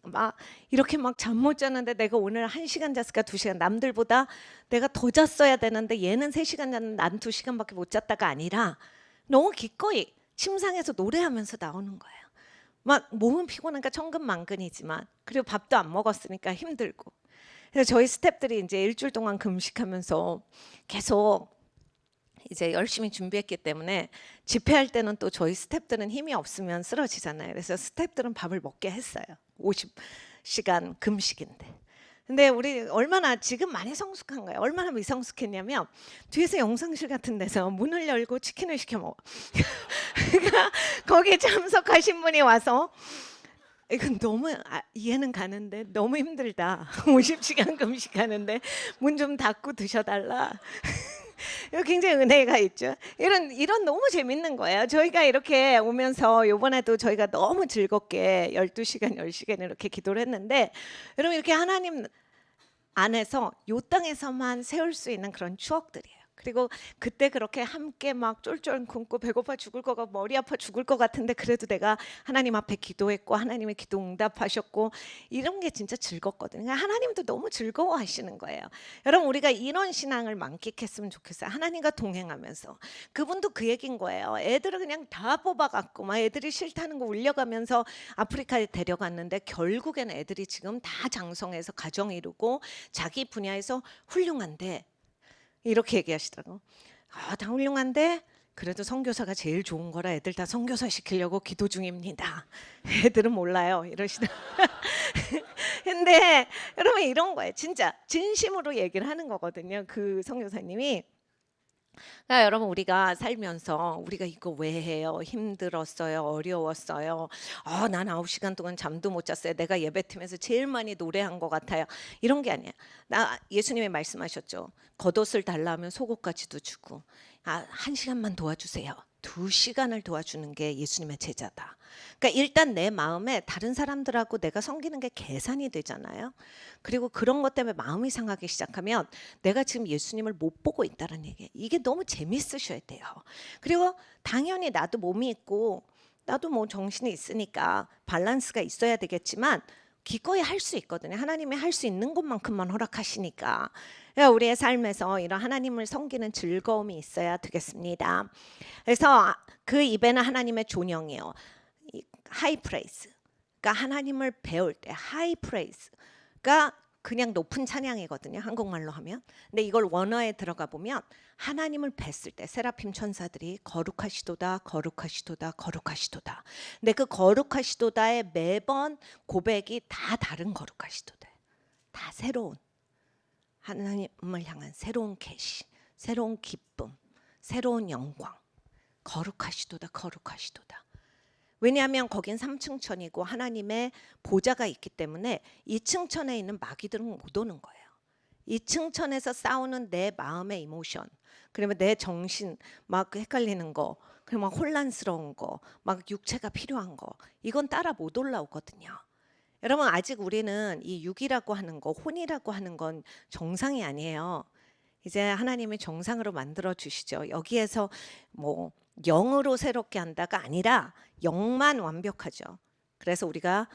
막 이렇게 막 잠 못 자는데 내가 오늘 1시간 잤을까 2시간 남들보다 내가 더 잤어야 되는데 얘는 3시간 잤는데 난 2시간밖에 못 잤다가 아니라 너무 기꺼이 침상에서 노래하면서 나오는 거예요. 막 몸은 피곤하니까 천근만근이지만 그리고 밥도 안 먹었으니까 힘들고 그래서 저희 스태프들이 이제 일주일 동안 금식하면서 계속 이제 열심히 준비했기 때문에 집회할 때는 또 저희 스태프들은 힘이 없으면 쓰러지잖아요. 그래서 스태프들은 밥을 먹게 했어요. 50시간 금식인데. 근데 우리 얼마나 지금 많이 성숙한 거예요. 얼마나 미성숙했냐면 뒤에서 영상실 같은 데서 문을 열고 치킨을 시켜 먹어. 그러니까 거기에 참석하신 분이 와서 이건 너무 이해는 가는데 너무 힘들다. 50시간 금식하는데 문 좀 닫고 드셔달라. 굉장히 은혜가 있죠. 이런 너무 재밌는 거예요. 저희가 이렇게 오면서 이번에도 저희가 너무 즐겁게 12시간, 10시간 이렇게 기도를 했는데 여러분 이렇게 하나님 안에서 이 땅에서만 세울 수 있는 그런 추억들이에요. 그리고 그때 그렇게 함께 막 쫄쫄 굶고 배고파 죽을 거 같고 머리 아파 죽을 것 같은데 그래도 내가 하나님 앞에 기도했고 하나님의 기도 응답하셨고 이런 게 진짜 즐겁거든요. 하나님도 너무 즐거워하시는 거예요. 여러분 우리가 이런 신앙을 만끽했으면 좋겠어요. 하나님과 동행하면서. 그분도 그 얘기인 거예요. 애들을 그냥 다 뽑아갖고 막 애들이 싫다는 거 울려가면서 아프리카에 데려갔는데 결국에는 애들이 지금 다 장성해서 가정 이루고 자기 분야에서 훌륭한데 이렇게 얘기하시더라고. 다 훌륭한데 그래도 선교사가 제일 좋은 거라 애들 다 선교사 시키려고 기도 중입니다. 애들은 몰라요. 이러시더라고. 근데 여러분 이런 거예요. 진짜 진심으로 얘기를 하는 거거든요. 그 선교사님이. 그러니까 여러분 우리가 살면서 우리가 이거 왜 해요? 힘들었어요? 어려웠어요? 난 9시간 동안 잠도 못 잤어요. 내가 예배팀에서 제일 많이 노래한 것 같아요. 이런 게 아니야. 예수님이 말씀하셨죠. 겉옷을 달라 하면 속옷까지도 주고 1시간만 도와주세요. 2시간을 도와주는 게 예수님의 제자다. 그러니까 일단 내 마음에 다른 사람들하고 내가 섬기는 게 계산이 되잖아요. 그리고 그런 것 때문에 마음이 상하기 시작하면 내가 지금 예수님을 못 보고 있다는 얘기예요. 이게 너무 재밌으셔야 돼요. 그리고 당연히 나도 몸이 있고 나도 뭐 정신이 있으니까 밸런스가 있어야 되겠지만 기꺼이 할 수 있거든요. 하나님이 할 수 있는 것만큼만 허락하시니까. 우리의 삶에서 이런 하나님을 섬기는 즐거움이 있어야 되겠습니다. 그래서 그 입에는 하나님의 존영이에요. 하이 프레이즈. 그러니까 하나님을 배울 때 하이 프레이즈가 그냥 높은 찬양이거든요. 한국말로 하면. 근데 이걸 원어에 들어가 보면 하나님을 뵀을 때 세라핌 천사들이 거룩하시도다 거룩하시도다 거룩하시도다. 근데 그 거룩하시도다의 매번 고백이 다 다른 거룩하시도다. 다 새로운 하나님을 향한 새로운 계시, 새로운 기쁨, 새로운 영광. 거룩하시도다 거룩하시도다. 왜냐하면 거긴 3층천이고 하나님의 보좌가 있기 때문에 2층천에 있는 마귀들은 못 오는 거예요. 2층천에서 싸우는 내 마음의 이모션, 그러면 내 정신 막 헷갈리는 거, 그리고 막 혼란스러운 거, 막 육체가 필요한 거, 이건 따라 못 올라오거든요. 여러분 아직 우리는 이 육이라고 하는 거, 혼이라고 하는 건 정상이 아니에요. 이제 하나님이 정상으로 만들어 주시죠. 여기에서 뭐 영으로 새롭게 한다가 아니라 영만 완벽하죠. 그래서 우리가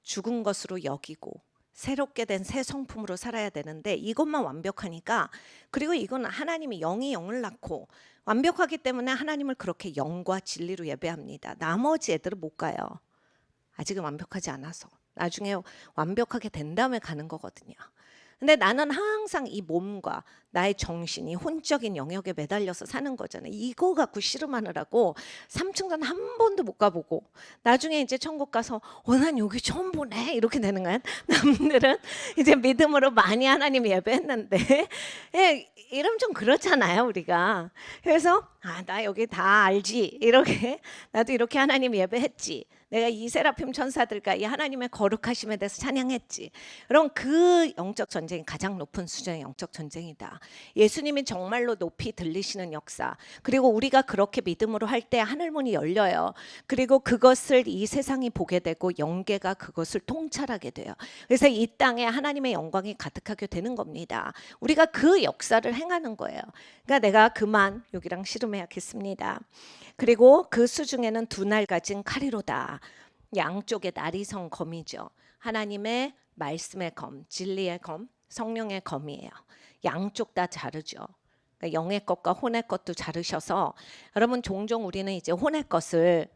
죽은 것으로 여기고 새롭게 된 새 성품으로 살아야 되는데 이것만 완벽하니까, 그리고 이건 하나님이 영이 영을 낳고 완벽하기 때문에 하나님을 그렇게 영과 진리로 예배합니다. 나머지 애들은 못 가요. 아직은 완벽하지 않아서. 나중에 완벽하게 된 다음에 가는 거거든요. 근데 나는 항상 이 몸과 나의 정신이 혼적인 영역에 매달려서 사는 거잖아요. 이거 갖고 씨름하느라고 3층간 한 번도 못 가보고 나중에 이제 천국 가서 난 여기 처음 보네 이렇게 되는 거야. 남들은 이제 믿음으로 많이 하나님 예배했는데 이러면 좀 그렇잖아요 우리가. 그래서 나 여기 다 알지 이렇게, 나도 이렇게 하나님 예배했지, 내가 이 세라핌 천사들과 이 하나님의 거룩하심에 대해서 찬양했지. 여러분 그 영적 전쟁이 가장 높은 수준의 영적 전쟁이다. 예수님이 정말로 높이 들리시는 역사, 그리고 우리가 그렇게 믿음으로 할 때 하늘문이 열려요. 그리고 그것을 이 세상이 보게 되고 영계가 그것을 통찰하게 돼요. 그래서 이 땅에 하나님의 영광이 가득하게 되는 겁니다. 우리가 그 역사를 행하는 거예요. 그러니까 내가 그만 여기랑 씨름해야겠습니다. 그리고 그 수중에는 2날 가진 칼이로다. 양쪽에 날이 선 검이죠. 하나님의 말씀의 검, 진리의 검, 성령의 검이에요. 양쪽 다 자르죠. 그러니까 영의 것과 혼의 것도 자르셔서, 여러분 종종 우리는 이제 혼의 것을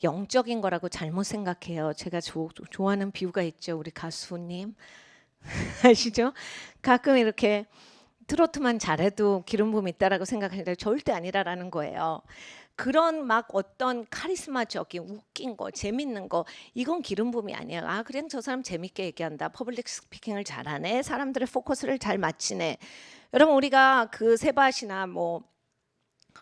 영적인 거라고 잘못 생각해요. 제가 좋아하는 비유가 있죠. 우리 가수님 아시죠? 가끔 이렇게 트로트만 잘해도 기름 부음이 있다라고 생각하는데 절대 아니라라는 거예요. 그런 막 어떤 카리스마적인 웃긴 거, 재밌는 거, 이건 기름 부음이 아니에요. 그냥 저 사람 재밌게 얘기한다, 퍼블릭 스피킹을 잘하네, 사람들의 포커스를 잘 맞추네. 여러분 우리가 그 세바시나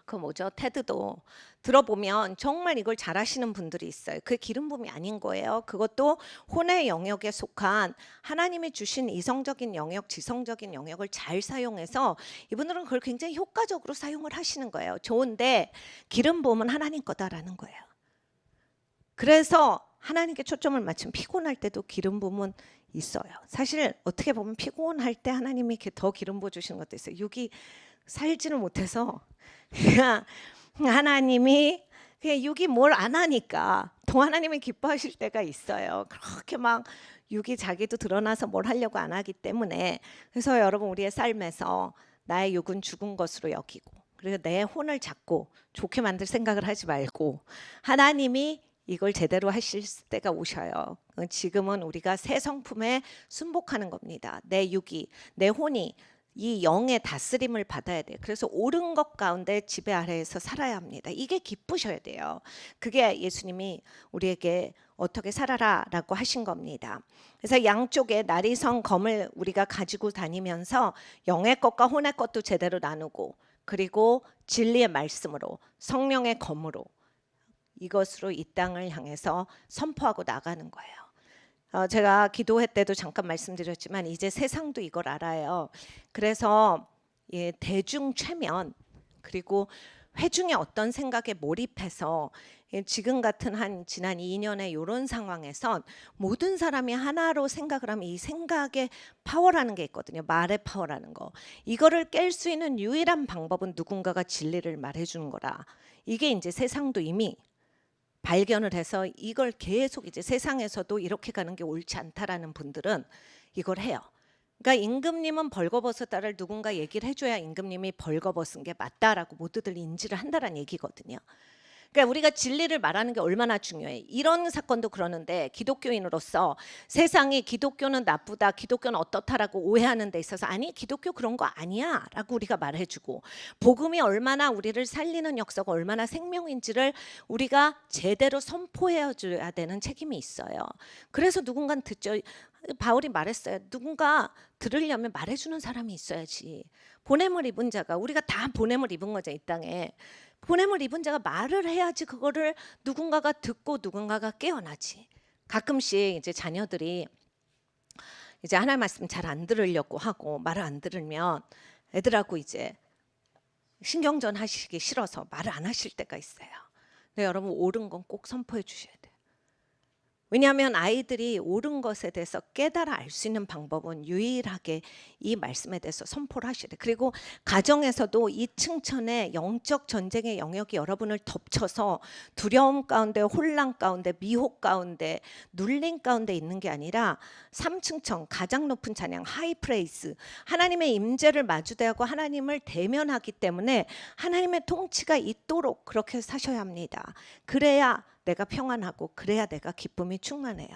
그 뭐죠, 테드도 들어보면 정말 이걸 잘하시는 분들이 있어요. 그게 기름 부음이 아닌 거예요. 그것도 혼의 영역에 속한 하나님이 주신 이성적인 영역, 지성적인 영역을 잘 사용해서 이분들은 그걸 굉장히 효과적으로 사용을 하시는 거예요. 좋은데 기름 부음은 하나님 거다라는 거예요. 그래서 하나님께 초점을 맞추면 피곤할 때도 기름 부음은 있어요. 사실 어떻게 보면 피곤할 때 하나님이 이렇게 더 기름 부어 주시는 것도 있어요. 육이 살지를 못해서 그냥 하나님이 그냥 육이 뭘 안 하니까 또 하나님이 기뻐하실 때가 있어요. 그렇게 막 육이 자기도 드러나서 뭘 하려고 안 하기 때문에. 그래서 여러분 우리의 삶에서 나의 육은 죽은 것으로 여기고 그리고 내 혼을 잡고 좋게 만들 생각을 하지 말고 하나님이 이걸 제대로 하실 때가 오셔요. 지금은 우리가 새 성품에 순복하는 겁니다. 내 육이, 내 혼이 이 영의 다스림을 받아야 돼요. 그래서 옳은 것 가운데 지배 아래에서 살아야 합니다. 이게 기쁘셔야 돼요. 그게 예수님이 우리에게 어떻게 살아라라고 하신 겁니다. 그래서 양쪽에 나리성 검을 우리가 가지고 다니면서 영의 것과 혼의 것도 제대로 나누고 그리고 진리의 말씀으로 성령의 검으로 이것으로 이 땅을 향해서 선포하고 나가는 거예요. 제가 기도회 때도 잠깐 말씀드렸지만 이제 세상도 이걸 알아요. 그래서 대중 최면 그리고 회중의 어떤 생각에 몰입해서 지금 같은 한 지난 2년의 이런 상황에선 모든 사람이 하나로 생각을 하면 이 생각의 파워라는 게 있거든요. 말의 파워라는 거. 이거를 깰 수 있는 유일한 방법은 누군가가 진리를 말해주는 거라. 이게 이제 세상도 이미 발견을 해서 이걸 계속 이제 세상에서도 이렇게 가는 게 옳지 않다라는 분들은 이걸 해요. 그러니까 임금님은 벌거벗었다를 누군가 얘기를 해줘야 임금님이 벌거벗은 게 맞다라고 모두들 인지를 한다라는 얘기거든요. 그러니까 우리가 진리를 말하는 게 얼마나 중요해. 이런 사건도 그러는데 기독교인으로서 세상이 기독교는 나쁘다, 기독교는 어떻다라고 오해하는 데 있어서 아니 기독교 그런 거 아니야 라고 우리가 말해주고 복음이 얼마나 우리를 살리는 역사가 얼마나 생명인지를 우리가 제대로 선포해줘야 되는 책임이 있어요. 그래서 누군가는 듣죠. 바울이 말했어요. 누군가 들으려면 말해주는 사람이 있어야지. 보냄을 입은 자가 우리가 다 보냄을 입은 거죠. 이 땅에. 보냄을 입은 자가 말을 해야지 그거를 누군가가 듣고 누군가가 깨어나지. 가끔씩 이제 자녀들이 이제 하나님 말씀 잘 안 들으려고 하고 말을 안 들으면 애들하고 이제 신경전 하시기 싫어서 말을 안 하실 때가 있어요. 근데 여러분 옳은 건 꼭 선포해 주셔야 돼요. 왜냐하면 아이들이 옳은 것에 대해서 깨달아 알 수 있는 방법은 유일하게 이 말씀에 대해서 선포를 하셔야 돼요. 그리고 가정에서도 이 층천의 영적 전쟁의 영역이 여러분을 덮쳐서 두려움 가운데 혼란 가운데 미혹 가운데 눌림 가운데 있는 게 아니라 3층천 가장 높은 찬양 하이프레이스 하나님의 임재를 마주대하고 하나님을 대면하기 때문에 하나님의 통치가 있도록 그렇게 사셔야 합니다. 그래야 내가 평안하고 그래야 내가 기쁨이 충만해요.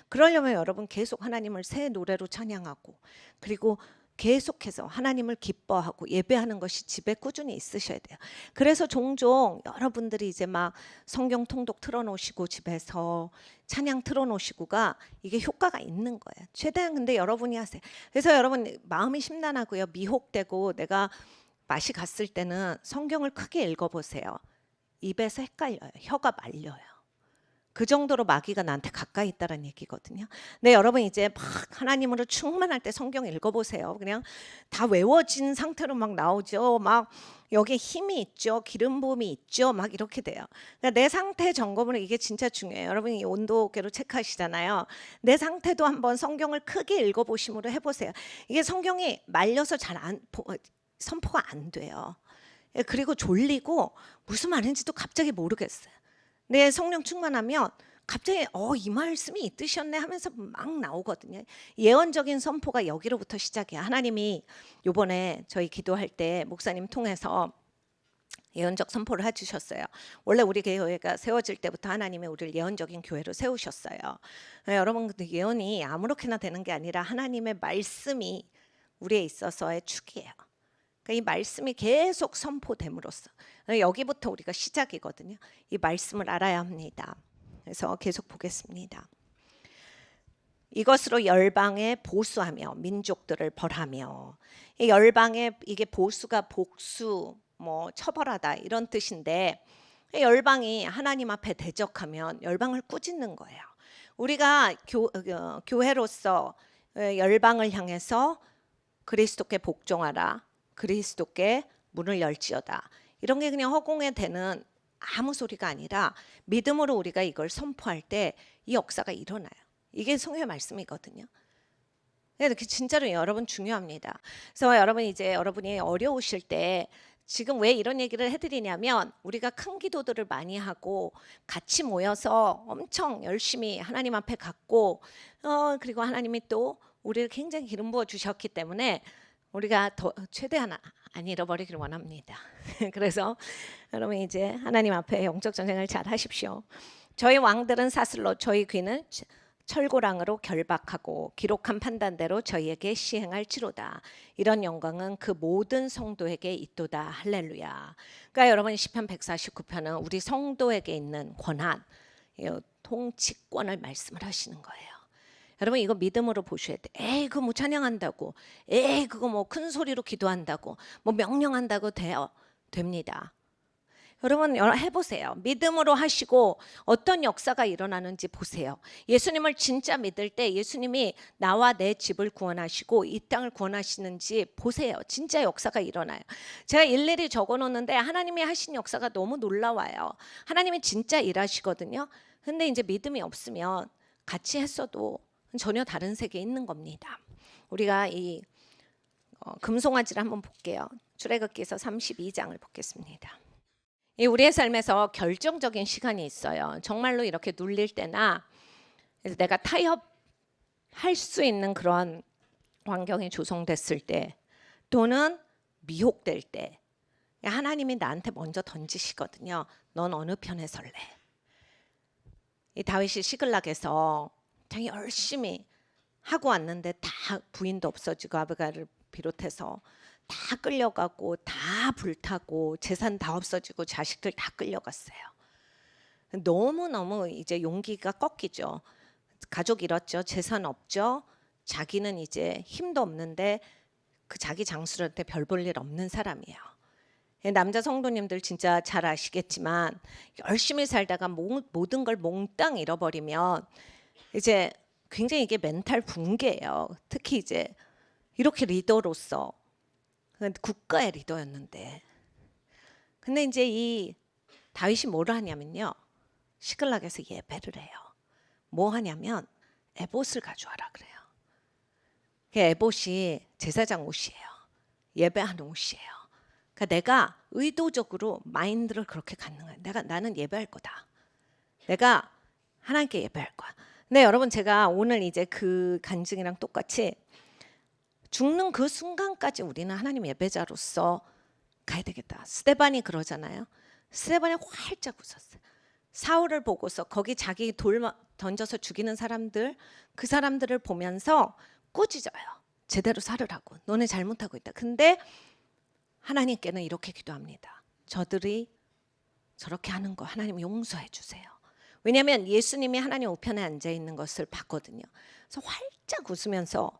그러려면 여러분 계속 하나님을 새 노래로 찬양하고 그리고 계속해서 하나님을 기뻐하고 예배하는 것이 집에 꾸준히 있으셔야 돼요. 그래서 종종 여러분들이 이제 막 성경 통독 틀어놓으시고 집에서 찬양 틀어놓으시고가 이게 효과가 있는 거예요. 최대한 근데 여러분이 하세요. 그래서 여러분 마음이 심란하고요. 미혹되고 내가 맛이 갔을 때는 성경을 크게 읽어보세요. 입에서 헷갈려요. 혀가 말려요. 그 정도로 마귀가 나한테 가까이 있다는 얘기거든요. 근데 여러분 이제 막 하나님으로 충만할 때 성경 읽어보세요. 그냥 다 외워진 상태로 막 나오죠. 막 여기에 힘이 있죠. 기름 부음이 있죠. 막 이렇게 돼요. 그러니까 내 상태 점검은 이게 진짜 중요해요. 여러분이 온도계로 체크하시잖아요. 내 상태도 한번 성경을 크게 읽어보심으로 해보세요. 이게 성경이 말려서 잘 선포가 안 돼요. 그리고 졸리고 무슨 말인지도 갑자기 모르겠어요. 내 성령 충만하면 갑자기 이 말씀이 이 뜻이었네 하면서 막 나오거든요. 예언적인 선포가 여기로부터 시작이야. 하나님이 이번에 저희 기도할 때 목사님 통해서 예언적 선포를 해주셨어요. 원래 우리 교회가 세워질 때부터 하나님이 우리를 예언적인 교회로 세우셨어요. 여러분 예언이 아무렇게나 되는 게 아니라 하나님의 말씀이 우리에 있어서의 축이에요. 이 말씀이 계속 선포됨으로써 여기부터 우리가 시작이거든요. 이 말씀을 알아야 합니다. 그래서 계속 보겠습니다. 이것으로 열방에 보수하며 민족들을 벌하며 이 열방에 이게 보수가 복수 뭐 처벌하다 이런 뜻인데 열방이 하나님 앞에 대적하면 열방을 꾸짖는 거예요. 우리가 교회로서 열방을 향해서 그리스도께 복종하라. 그리스도께 문을 열지어다. 이런 게 그냥 허공에 대는 아무 소리가 아니라 믿음으로 우리가 이걸 선포할 때 이 역사가 일어나요. 이게 성경의 말씀이거든요. 진짜로 여러분 중요합니다. 그래서 여러분 이제 여러분이 어려우실 때 지금 왜 이런 얘기를 해드리냐면 우리가 큰 기도들을 많이 하고 같이 모여서 엄청 열심히 하나님 앞에 갔고 그리고 하나님이 또 우리를 굉장히 기름 부어 주셨기 때문에 우리가 더 최대한 안 잃어버리기를 원합니다. 그래서 여러분 이제 하나님 앞에 영적 전쟁을 잘 하십시오. 저희 왕들은 사슬로 저희 귀는 철고랑으로 결박하고 기록한 판단대로 저희에게 시행할지로다. 이런 영광은 그 모든 성도에게 있도다. 할렐루야. 그러니까 여러분 시편 149편은 우리 성도에게 있는 권한, 통치권을 말씀을 하시는 거예요. 여러분 이거 믿음으로 보셔야 돼. 에이 그거 뭐 찬양한다고, 에이 그거 뭐 큰 소리로 기도한다고, 뭐 명령한다고 됩니다. 여러분 해보세요. 믿음으로 하시고 어떤 역사가 일어나는지 보세요. 예수님을 진짜 믿을 때 예수님이 나와 내 집을 구원하시고 이 땅을 구원하시는지 보세요. 진짜 역사가 일어나요. 제가 일일이 적어놓는데 하나님이 하신 역사가 너무 놀라워요. 하나님이 진짜 일하시거든요. 근데 이제 믿음이 없으면 같이 했어도 전혀 다른 세계에 있는 겁니다. 우리가 이 금송아지를 한번 볼게요. 출애굽기에서 32장을 보겠습니다. 이 우리의 삶에서 결정적인 시간이 있어요. 정말로 이렇게 눌릴 때나 내가 타협할 수 있는 그런 환경이 조성됐을 때 또는 미혹될 때 하나님이 나한테 먼저 던지시거든요. 넌 어느 편에 설래? 이 다윗이 시글락에서 되게 열심히 하고 왔는데 다 부인도 없어지고 아비가를 비롯해서 다 끌려가고 다 불타고 재산 다 없어지고 자식들 다 끌려갔어요. 너무너무 이제 용기가 꺾이죠. 가족 잃었죠. 재산 없죠. 자기는 이제 힘도 없는데 그 자기 장수한테 별 볼 일 없는 사람이에요. 남자 성도님들 진짜 잘 아시겠지만 열심히 살다가 모든 걸 몽땅 잃어버리면 이제 굉장히 이게 멘탈 붕괴예요. 특히 이제 이렇게 리더로서 국가의 리더였는데 근데 이제 이 다윗이 뭘 하냐면요. 시글락에서 예배를 해요. 뭐 하냐면 에봇을 가져와라 그래요. 에봇이 제사장 옷이에요. 예배하는 옷이에요. 그러니까 내가 의도적으로 마인드를 그렇게 갖는 거예요. 나는 예배할 거다. 내가 하나님께 예배할 거야. 근데 여러분 제가 오늘 이제 그 간증이랑 똑같이 죽는 그 순간까지 우리는 하나님 예배자로서 가야 되겠다. 스데반이 그러잖아요. 스데반이 활짝 웃었어요. 사울을 보고서 거기 자기 돌 던져서 죽이는 사람들 그 사람들을 보면서 꾸짖어요. 제대로 살으라고. 너네 잘못하고 있다. 근데 하나님께는 이렇게 기도합니다. 저들이 저렇게 하는 거 하나님 용서해 주세요. 왜냐하면 예수님이 하나님 우편에 앉아 있는 것을 봤거든요. 그래서 활짝 웃으면서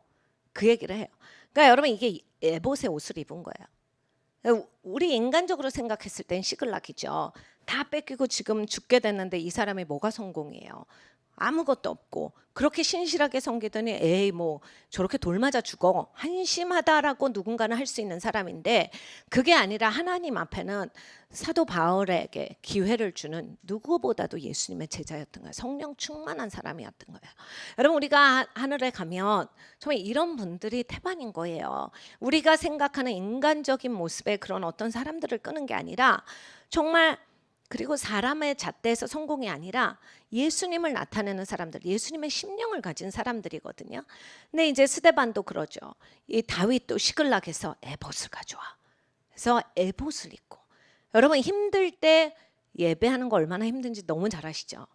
그 얘기를 해요. 그러니까 여러분 이게 에봇의 옷을 입은 거예요. 우리 인간적으로 생각했을 땐 시글락이죠. 다 뺏기고 지금 죽게 됐는데 이 사람이 뭐가 성공이에요. 아무것도 없고 그렇게 신실하게 섬기더니 에이 뭐 저렇게 돌 맞아 죽어 한심하다라고 누군가는 할 수 있는 사람인데 그게 아니라 하나님 앞에는 사도 바울에게 기회를 주는 누구보다도 예수님의 제자였던 거예요. 성령 충만한 사람이었던 거예요. 여러분 우리가 하늘에 가면 정말 이런 분들이 태반인 거예요. 우리가 생각하는 인간적인 모습의 그런 어떤 사람들을 끄는 게 아니라 정말 그리고 사람의 잣대에서 성공이 아니라 예수님을 나타내는 사람들, 예수님의 심령을 가진 사람들이거든요. 근데 이제 스데반도 그러죠. 이 다윗도 시글락에서 에봇을 가져와. 그래서 에봇을 입고. 여러분 힘들 때 예배하는 거 얼마나 힘든지 너무 잘 아시죠?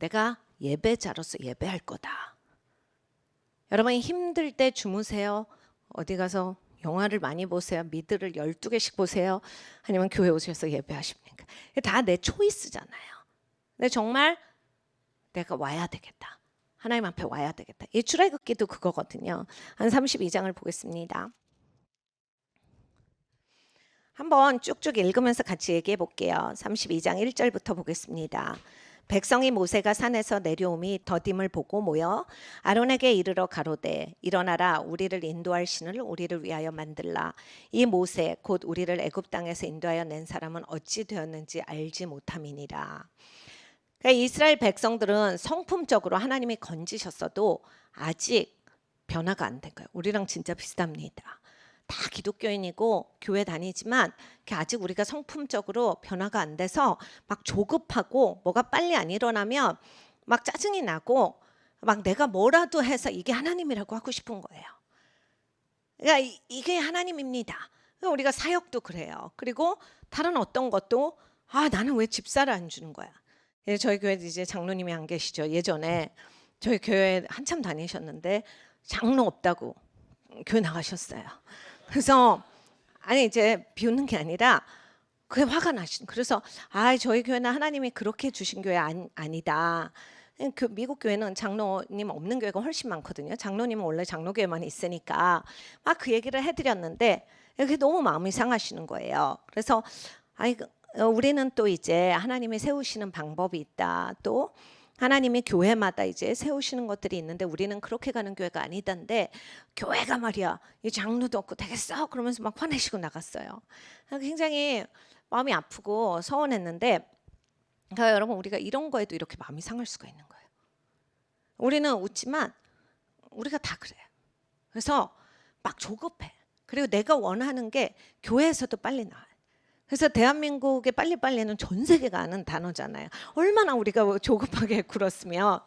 내가 예배자로서 예배할 거다. 여러분 힘들 때 주무세요. 어디 가서 영화를 많이 보세요. 미드를 12개씩 보세요. 아니면 교회 오셔서 예배하십니까? 다 내 초이스잖아요. 근데 정말 내가 와야 되겠다. 하나님 앞에 와야 되겠다. 이 출애굽기도 그거거든요. 한 32장을 보겠습니다. 한번 쭉쭉 읽으면서 같이 얘기해 볼게요. 32장 1절부터 보겠습니다. 백성이 모세가 산에서 내려옴이 더딤을 보고 모여 아론에게 이르러 가로되 일어나라 우리를 인도할 신을 우리를 위하여 만들라. 이 모세 곧 우리를 애굽 땅에서 인도하여 낸 사람은 어찌 되었는지 알지 못함이니라. 그러니까 이스라엘 백성들은 성품적으로 하나님이 건지셨어도 아직 변화가 안 된 거예요. 우리랑 진짜 비슷합니다. 다 기독교인이고 교회 다니지만 아직 우리가 성품적으로 변화가 안 돼서 막 조급하고 뭐가 빨리 안 일어나면 막 짜증이 나고 막 내가 뭐라도 해서 이게 하나님이라고 하고 싶은 거예요. 그러니까 이게 하나님입니다. 그러니까 우리가 사역도 그래요. 그리고 다른 어떤 것도 나는 왜 집사를 안 주는 거야. 저희 교회 이제 장로님이 안 계시죠. 예전에 저희 교회 한참 다니셨는데 장로 없다고 교회 나가셨어요. 그래서 아니 이제 비웃는 게 아니라 그게 화가 나신. 그래서 저희 교회는 하나님이 그렇게 주신 교회 아니다. 미국 교회는 장로님 없는 교회가 훨씬 많거든요. 장로님은 원래 장로교회만 있으니까 막 그 얘기를 해드렸는데 그게 너무 마음이 상하시는 거예요. 그래서 우리는 또 이제 하나님이 세우시는 방법이 있다. 또 하나님이 교회마다 이제 세우시는 것들이 있는데 우리는 그렇게 가는 교회가 아니던데 교회가 말이야 이 장로도 없고 되겠어 그러면서 막 화내시고 나갔어요. 굉장히 마음이 아프고 서운했는데 그러니까 여러분 우리가 이런 거에도 이렇게 마음이 상할 수가 있는 거예요. 우리는 웃지만 우리가 다 그래요. 그래서 막 조급해. 그리고 내가 원하는 게 교회에서도 빨리 나와요. 그래서 대한민국의 빨리빨리는 전 세계가 아는 단어잖아요. 얼마나 우리가 조급하게 굴었으면.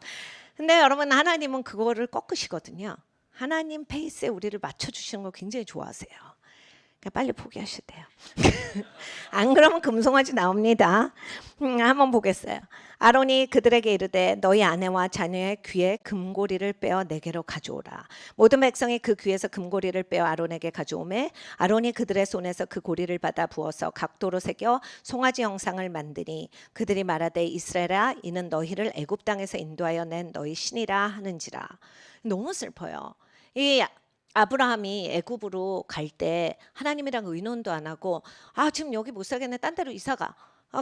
근데 여러분 하나님은 그거를 꺾으시거든요. 하나님 페이스에 우리를 맞춰주시는 걸 굉장히 좋아하세요. 빨리 포기하셔야 돼요. 안 그러면 금송아지 나옵니다. 한번 보겠어요. 아론이 그들에게 이르되 너희 아내와 자녀의 귀에 금고리를 빼어 내게로 가져오라. 모든 백성이 그 귀에서 금고리를 빼어 아론에게 가져오매 아론이 그들의 손에서 그 고리를 받아 부어서 각도로 새겨 송아지 형상을 만드니 그들이 말하되 이스라엘아 이는 너희를 애굽 땅에서 인도하여 낸 너희 신이라 하는지라. 너무 슬퍼요. 이 아브라함이 애굽으로 갈 때 하나님이랑 의논도 안 하고 지금 여기 못 살겠네 딴 데로 이사가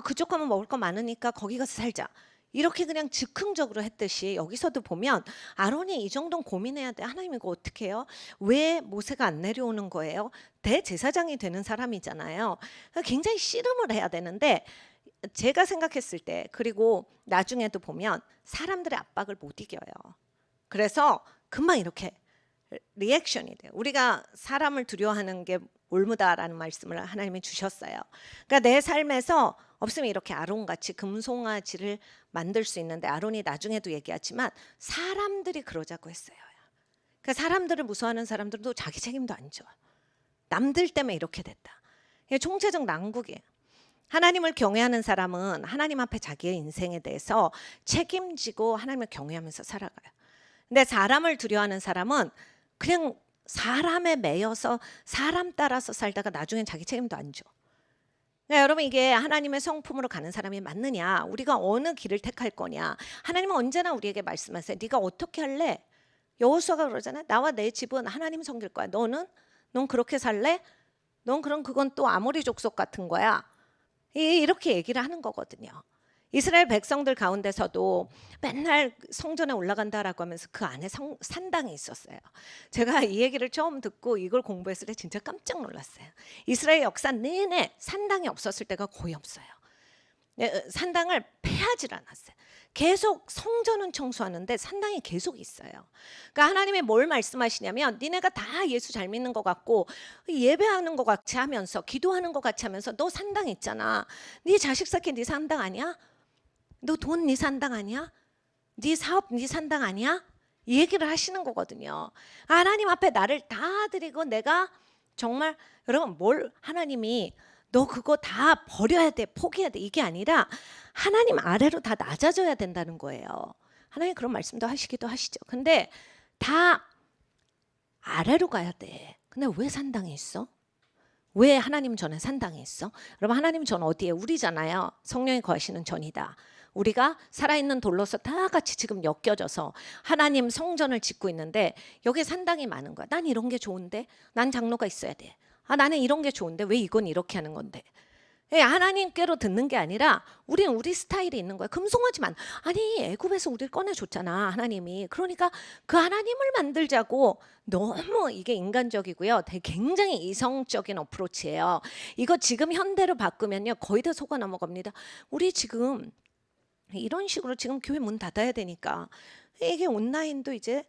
그쪽 가면 먹을 거 많으니까 거기 가서 살자 이렇게 그냥 즉흥적으로 했듯이 여기서도 보면 아론이 이 정도는 고민해야 돼. 하나님 이거 어떻게 해요? 왜 모세가 안 내려오는 거예요? 대제사장이 되는 사람이잖아요. 굉장히 씨름을 해야 되는데 제가 생각했을 때 그리고 나중에도 보면 사람들의 압박을 못 이겨요. 그래서 금방 이렇게 리액션이 돼요. 우리가 사람을 두려워하는 게 올무다라는 말씀을 하나님이 주셨어요. 그러니까 내 삶에서 없으면 이렇게 아론같이 금송아지를 만들 수 있는데 아론이 나중에도 얘기하지만 사람들이 그러자고 했어요. 그러니까 사람들을 무서워하는 사람들도 자기 책임도 안 져. 남들 때문에 이렇게 됐다. 이게 총체적 난국이에요. 하나님을 경외하는 사람은 하나님 앞에 자기의 인생에 대해서 책임지고 하나님을 경외하면서 살아가요. 근데 사람을 두려워하는 사람은 그냥 사람에 매여서 사람 따라서 살다가 나중엔 자기 책임도 안 져. 그러니까 여러분 이게 하나님의 성품으로 가는 사람이 맞느냐? 우리가 어느 길을 택할 거냐? 하나님은 언제나 우리에게 말씀하세요. 네가 어떻게 할래? 여호수아가 그러잖아요. 나와 내 집은 하나님 섬길 거야. 넌 그렇게 살래? 넌 그럼 그건 또 아모리 족속 같은 거야. 이렇게 얘기를 하는 거거든요. 이스라엘 백성들 가운데서도 맨날 성전에 올라간다라고 하면서 그 안에 산당이 있었어요. 제가 이 얘기를 처음 듣고 이걸 공부했을 때 진짜 깜짝 놀랐어요. 이스라엘 역사 내내 산당이 없었을 때가 거의 없어요. 산당을 폐하질 않았어요. 계속 성전은 청소하는데 산당이 계속 있어요. 그러니까 하나님이 뭘 말씀하시냐면 니네가 다 예수 잘 믿는 것 같고 예배하는 것 같이 하면서 기도하는 것 같이 하면서 너 산당 있잖아. 네 자식 쌓기 네 산당 아니야? 너 돈 네 산당 아니야? 네 사업 네 산당 아니야? 이 얘기를 하시는 거거든요. 하나님 앞에 나를 다 드리고 내가 정말 여러분 뭘 하나님이 너 그거 다 버려야 돼 포기해야 돼 이게 아니라 하나님 아래로 다 낮아져야 된다는 거예요. 하나님 그런 말씀도 하시기도 하시죠. 근데 다 아래로 가야 돼. 근데 왜 산당에 있어? 왜 하나님 전에 산당에 있어? 여러분 하나님 전 어디에? 우리잖아요. 성령이 거하시는 전이다. 우리가 살아있는 돌로서 다 같이 지금 엮여져서 하나님 성전을 짓고 있는데 여기에 산당이 많은 거야. 난 이런 게 좋은데 난 장로가 있어야 돼. 나는 이런 게 좋은데 왜 이건 이렇게 하는 건데. 하나님께로 듣는 게 아니라 우리는 우리 스타일이 있는 거야. 금송아지만 아니 애굽에서 우리를 꺼내줬잖아 하나님이. 그러니까 그 하나님을 만들자고. 너무 이게 인간적이고요. 되게 굉장히 이성적인 어프로치예요. 이거 지금 현대로 바꾸면요 거의 다 속아 넘어갑니다. 우리 지금 이런 식으로 지금 교회 문 닫아야 되니까 이게 온라인도 이제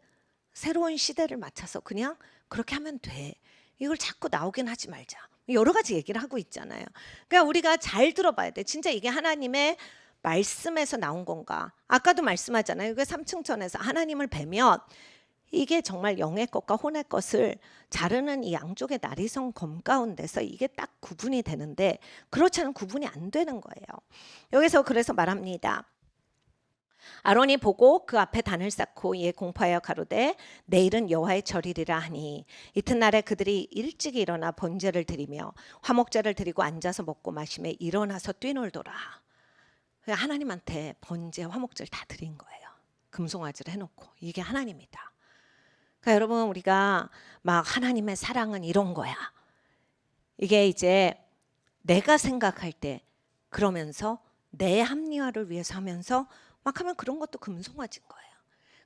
새로운 시대를 맞춰서 그냥 그렇게 하면 돼. 이걸 자꾸 나오긴 하지 말자. 여러 가지 얘기를 하고 있잖아요. 그러니까 우리가 잘 들어봐야 돼. 진짜 이게 하나님의 말씀에서 나온 건가? 아까도 말씀하잖아요. 그 삼층천에서 하나님을 뵈면 이게 정말 영의 것과 혼의 것을 자르는 이 양쪽의 나리성 검 가운데서 이게 딱 구분이 되는데 그렇지 않으면 구분이 안 되는 거예요. 여기서 그래서 말합니다. 아론이 보고 그 앞에 단을 쌓고 이에 공포하여 가로되 내일은 여호와의 절이리라 하니 이튿날에 그들이 일찍 일어나 번제를 드리며 화목제를 드리고 앉아서 먹고 마시며 일어나서 뛰놀더라. 하나님한테 번제 화목제를 다 드린 거예요. 금송아지를 해놓고 이게 하나님이다. 그러니까 여러분 우리가 막 하나님의 사랑은 이런 거야. 이게 이제 내가 생각할 때 그러면서 내 합리화를 위해서 하면서 막 하면 그런 것도 금송아지인 거예요.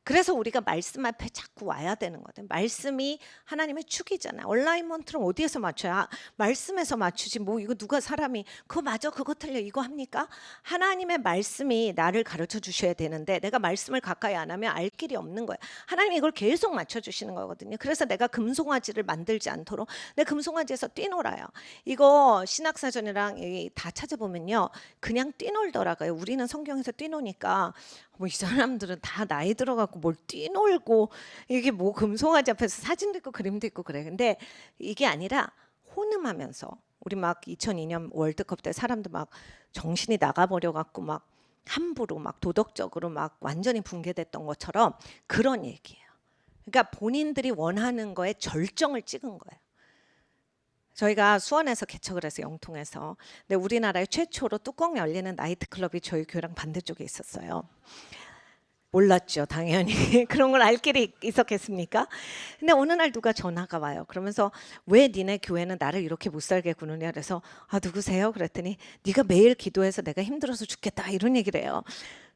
그래서 우리가 말씀 앞에 자꾸 와야 되는 거예요. 말씀이 하나님의 축이잖아요. 얼라이먼트를 어디에서 맞춰야? 말씀에서 맞추지. 뭐 이거 누가 사람이 그거 맞아 그거 틀려 이거 합니까? 하나님의 말씀이 나를 가르쳐 주셔야 되는데 내가 말씀을 가까이 안 하면 알 길이 없는 거예요. 하나님이 이걸 계속 맞춰주시는 거거든요. 그래서 내가 금송아지를 만들지 않도록 내 금송아지에서 뛰놀아요. 이거 신학사전이랑 다 찾아보면요. 그냥 뛰놀더라고요. 우리는 성경에서 뛰노니까 뭐 이 사람들은 다 나이 들어가고 뭘 뛰놀고 이게 뭐 금송아지 앞에서 사진도 있고 그림도 있고 그래. 근데 이게 아니라 혼음하면서 우리 막 2002년 월드컵 때 사람들 막 정신이 나가버려 갖고 막 함부로 막 도덕적으로 막 완전히 붕괴됐던 것처럼 그런 얘기예요. 그러니까 본인들이 원하는 거에 절정을 찍은 거예요. 저희가 수원에서 개척을 해서 영통에서 근데 우리나라의 최초로 뚜껑 열리는 나이트클럽이 저희 교회랑 반대쪽에 있었어요. 몰랐죠 당연히. 그런 걸 알 길이 있었겠습니까? 근데 어느 날 누가 전화가 와요. 그러면서 왜 니네 교회는 나를 이렇게 못 살게 구느냐 그래서 아 누구세요? 그랬더니 네가 매일 기도해서 내가 힘들어서 죽겠다 이런 얘기를 해요.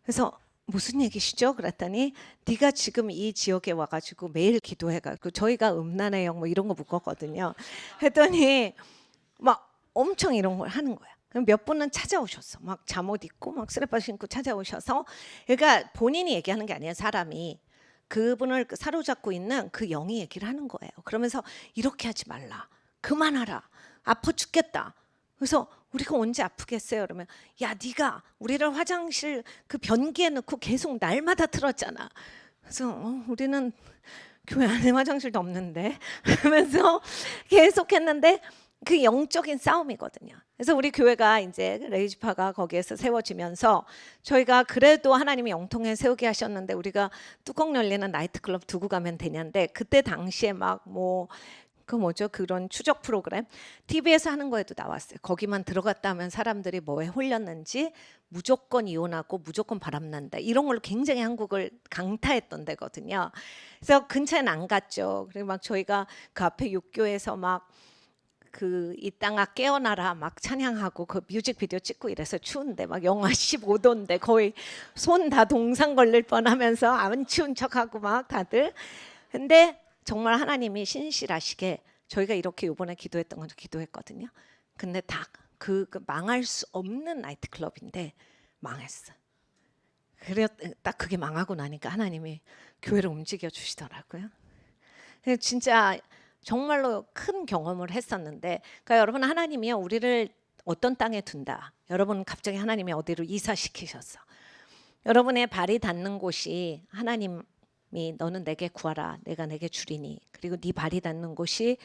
그래서 무슨 얘기시죠? 그랬더니 네가 지금 이 지역에 와가지고 매일 기도해가지고 저희가 음란의 영 뭐 이런 거 묶었거든요. 했더니 막 엄청 이런 걸 하는 거야. 몇 분은 찾아오셨어. 막 잠옷 입고 막 쓰레빠 신고 찾아오셔서 그러니까 본인이 얘기하는 게 아니에요. 사람이 그분을 사로잡고 있는 그 영이 얘기를 하는 거예요. 그러면서 이렇게 하지 말라. 그만하라. 아파 죽겠다. 그래서 우리가 언제 아프겠어요? 그러면 야 네가 우리를 화장실 그 변기에 넣고 계속 날마다 틀었잖아. 그래서 우리는 교회 안에 화장실도 없는데 그러면서 계속 했는데 그 영적인 싸움이거든요. 그래서 우리 교회가 이제 레이지파가 거기에서 세워지면서 저희가 그래도 하나님이 영통에 세우게 하셨는데 우리가 뚜껑 열리는 나이트클럽 두고 가면 되냐인데 그때 당시에 막 뭐 그 뭐죠? 그런 추적 프로그램 TV에서 하는 거에도 나왔어요. 거기만 들어갔다 하면 사람들이 뭐에 홀렸는지 무조건 이혼하고 무조건 바람난다. 이런 걸로 굉장히 한국을 강타했던 데거든요. 그래서 근처엔 안 갔죠. 그리고 막 저희가 그 앞에 육교에서 막 그 이 땅아 깨어나라 막 찬양하고 그 뮤직비디오 찍고 이래서 추운데 막 영하 15도인데 거의 손 다 동상 걸릴 뻔하면서 안 추운 척하고 막 다들 근데 정말 하나님이 신실하시게 저희가 이렇게 이번에 기도했던 건 기도했거든요. 근데 다 그 망할 수 없는 나이트클럽인데 망했어. 그래 딱 그게 망하고 나니까 하나님이 교회를 움직여 주시더라고요. 진짜 정말로 큰 경험을 했었는데 그러니까 여러분 하나님이요 우리를 어떤 땅에 둔다. 여러분 갑자기 하나님이 어디로 이사시키셨어. 여러분의 발이 닿는 곳이 하나님이 너는 내게 구하라 내가 내게 주리니 그리고 네 발이 닿는 곳이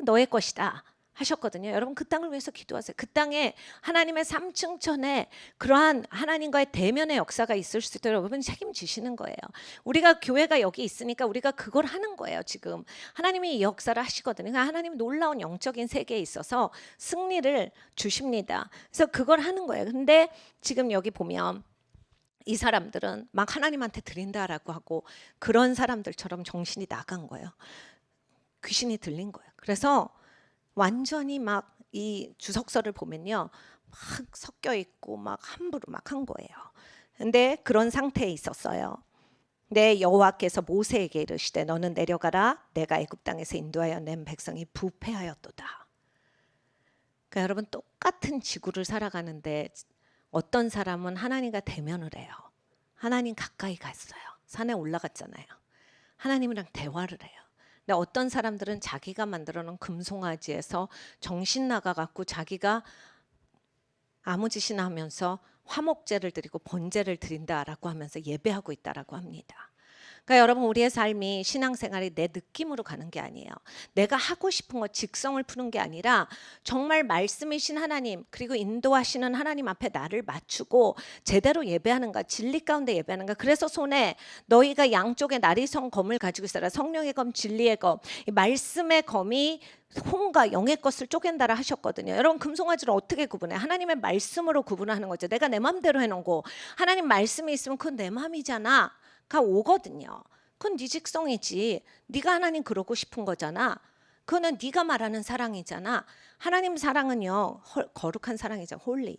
너의 것이다 하셨거든요. 여러분 그 땅을 위해서 기도하세요. 그 땅에 하나님의 삼층천에 그러한 하나님과의 대면의 역사가 있을 수 있도록 여러분 책임지시는 거예요. 우리가 교회가 여기 있으니까 우리가 그걸 하는 거예요. 지금 하나님이 이 역사를 하시거든요. 그러니까 하나님 놀라운 영적인 세계에 있어서 승리를 주십니다. 그래서 그걸 하는 거예요. 근데 지금 여기 보면 이 사람들은 막 하나님한테 드린다라고 하고 그런 사람들처럼 정신이 나간 거예요. 귀신이 들린 거예요. 그래서 완전히 막 이 주석서를 보면요. 막 섞여 있고 막 함부로 막 한 거예요. 근데 그런 상태에 있었어요. 내 여호와께서 모세에게 이르시되 너는 내려가라 내가 애굽 땅에서 인도하여 낸 백성이 부패하였도다. 그러니까 여러분 똑같은 지구를 살아가는데 어떤 사람은 하나님과 대면을 해요. 하나님 가까이 갔어요. 산에 올라갔잖아요. 하나님이랑 대화를 해요. 근데 어떤 사람들은 자기가 만들어 놓은 금송아지에서 정신 나가 갖고 자기가 아무 짓이나 하면서 화목제를 드리고 번제를 드린다라고 하면서 예배하고 있다라고 합니다. 그러니까 여러분, 우리의 삶이, 신앙생활이 내 느낌으로 가는 게 아니에요. 내가 하고 싶은 거, 직성을 푸는 게 아니라 정말 말씀이신 하나님, 그리고 인도하시는 하나님 앞에 나를 맞추고 제대로 예배하는가, 진리 가운데 예배하는가. 그래서 손에 너희가 양쪽에 나리성 검을 가지고 있어라. 성령의 검, 진리의 검. 이 말씀의 검이 혼과 영의 것을 쪼갠다라 하셨거든요. 여러분, 금송아지를 어떻게 구분해? 하나님의 말씀으로 구분하는 거죠. 내가 내 마음대로 해놓은 거, 하나님 말씀이 있으면 그건 내 마음이잖아 가 오거든요. 그건 네 직성이지. 네가 하나님 그러고 싶은 거잖아. 그거는 네가 말하는 사랑이잖아. 하나님 사랑은요, 거룩한 사랑이죠. 홀리.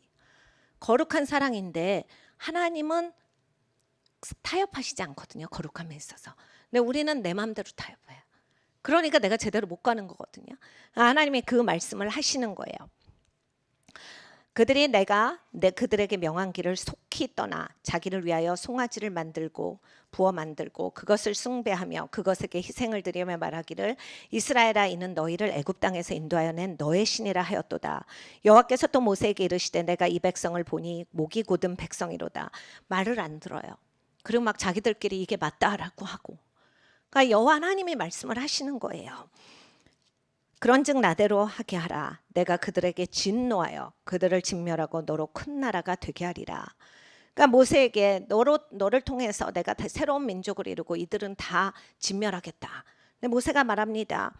거룩한 사랑인데 하나님은 타협하시지 않거든요. 거룩함에 있어서. 근데 우리는 내 마음대로 타협해요. 그러니까 내가 제대로 못 가는 거거든요. 하나님이 그 말씀을 하시는 거예요. 그들이 그들에게 명한 길을 속히 떠나 자기를 위하여 송아지를 만들고 부어 만들고 그것을 숭배하며 그것에게 희생을 드리며 말하기를 이스라엘아, 이는 너희를 애굽 땅에서 인도하여 낸 너의 신이라 하였도다. 여호와께서 또 모세에게 이르시되 내가 이 백성을 보니 목이 곧은 백성이로다. 말을 안 들어요. 그리고 막 자기들끼리 이게 맞다라고 하고. 그러니까 여호와 하나님이 말씀을 하시는 거예요. 그런즉 나대로 하게 하라. 내가 그들에게 진노하여 그들을 진멸하고 너로 큰 나라가 되게 하리라. 그러니까 모세에게 너를 통해서 내가 새로운 민족을 이루고 이들은 다 진멸하겠다. 근데 모세가 말합니다.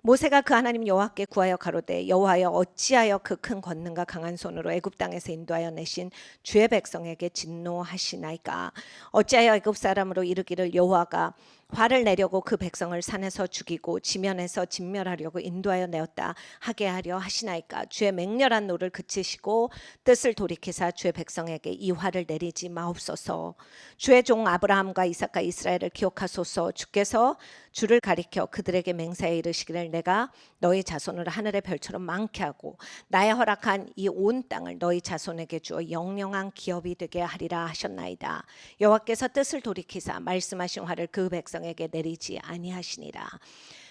모세가 그 하나님 여호와께 구하여 가로되 여호와여, 어찌하여 그 큰 권능과 강한 손으로 애굽 땅에서 인도하여 내신 주의 백성에게 진노하시나이까. 어찌하여 애굽 사람으로 이르기를 여호와가 화를 내려고 그 백성을 산에서 죽이고 지면에서 진멸하려고 인도하여 내었다 하게 하려 하시나이까. 주의 맹렬한 노를 그치시고 뜻을 돌이키사 주의 백성에게 이 화를 내리지 마옵소서. 주의 종 아브라함과 이삭과 이스라엘을 기억하소서. 주께서 주를 가리켜 그들에게 맹세하여 이르시기를 내가 너희 자손을 하늘의 별처럼 많게 하고 나의 허락한 이 온 땅을 너희 자손에게 주어 영영한 기업이 되게 하리라 하셨나이다. 여호와께서 뜻을 돌이키사 말씀하신 화를 그 백성에게 내리지 아니하시니라.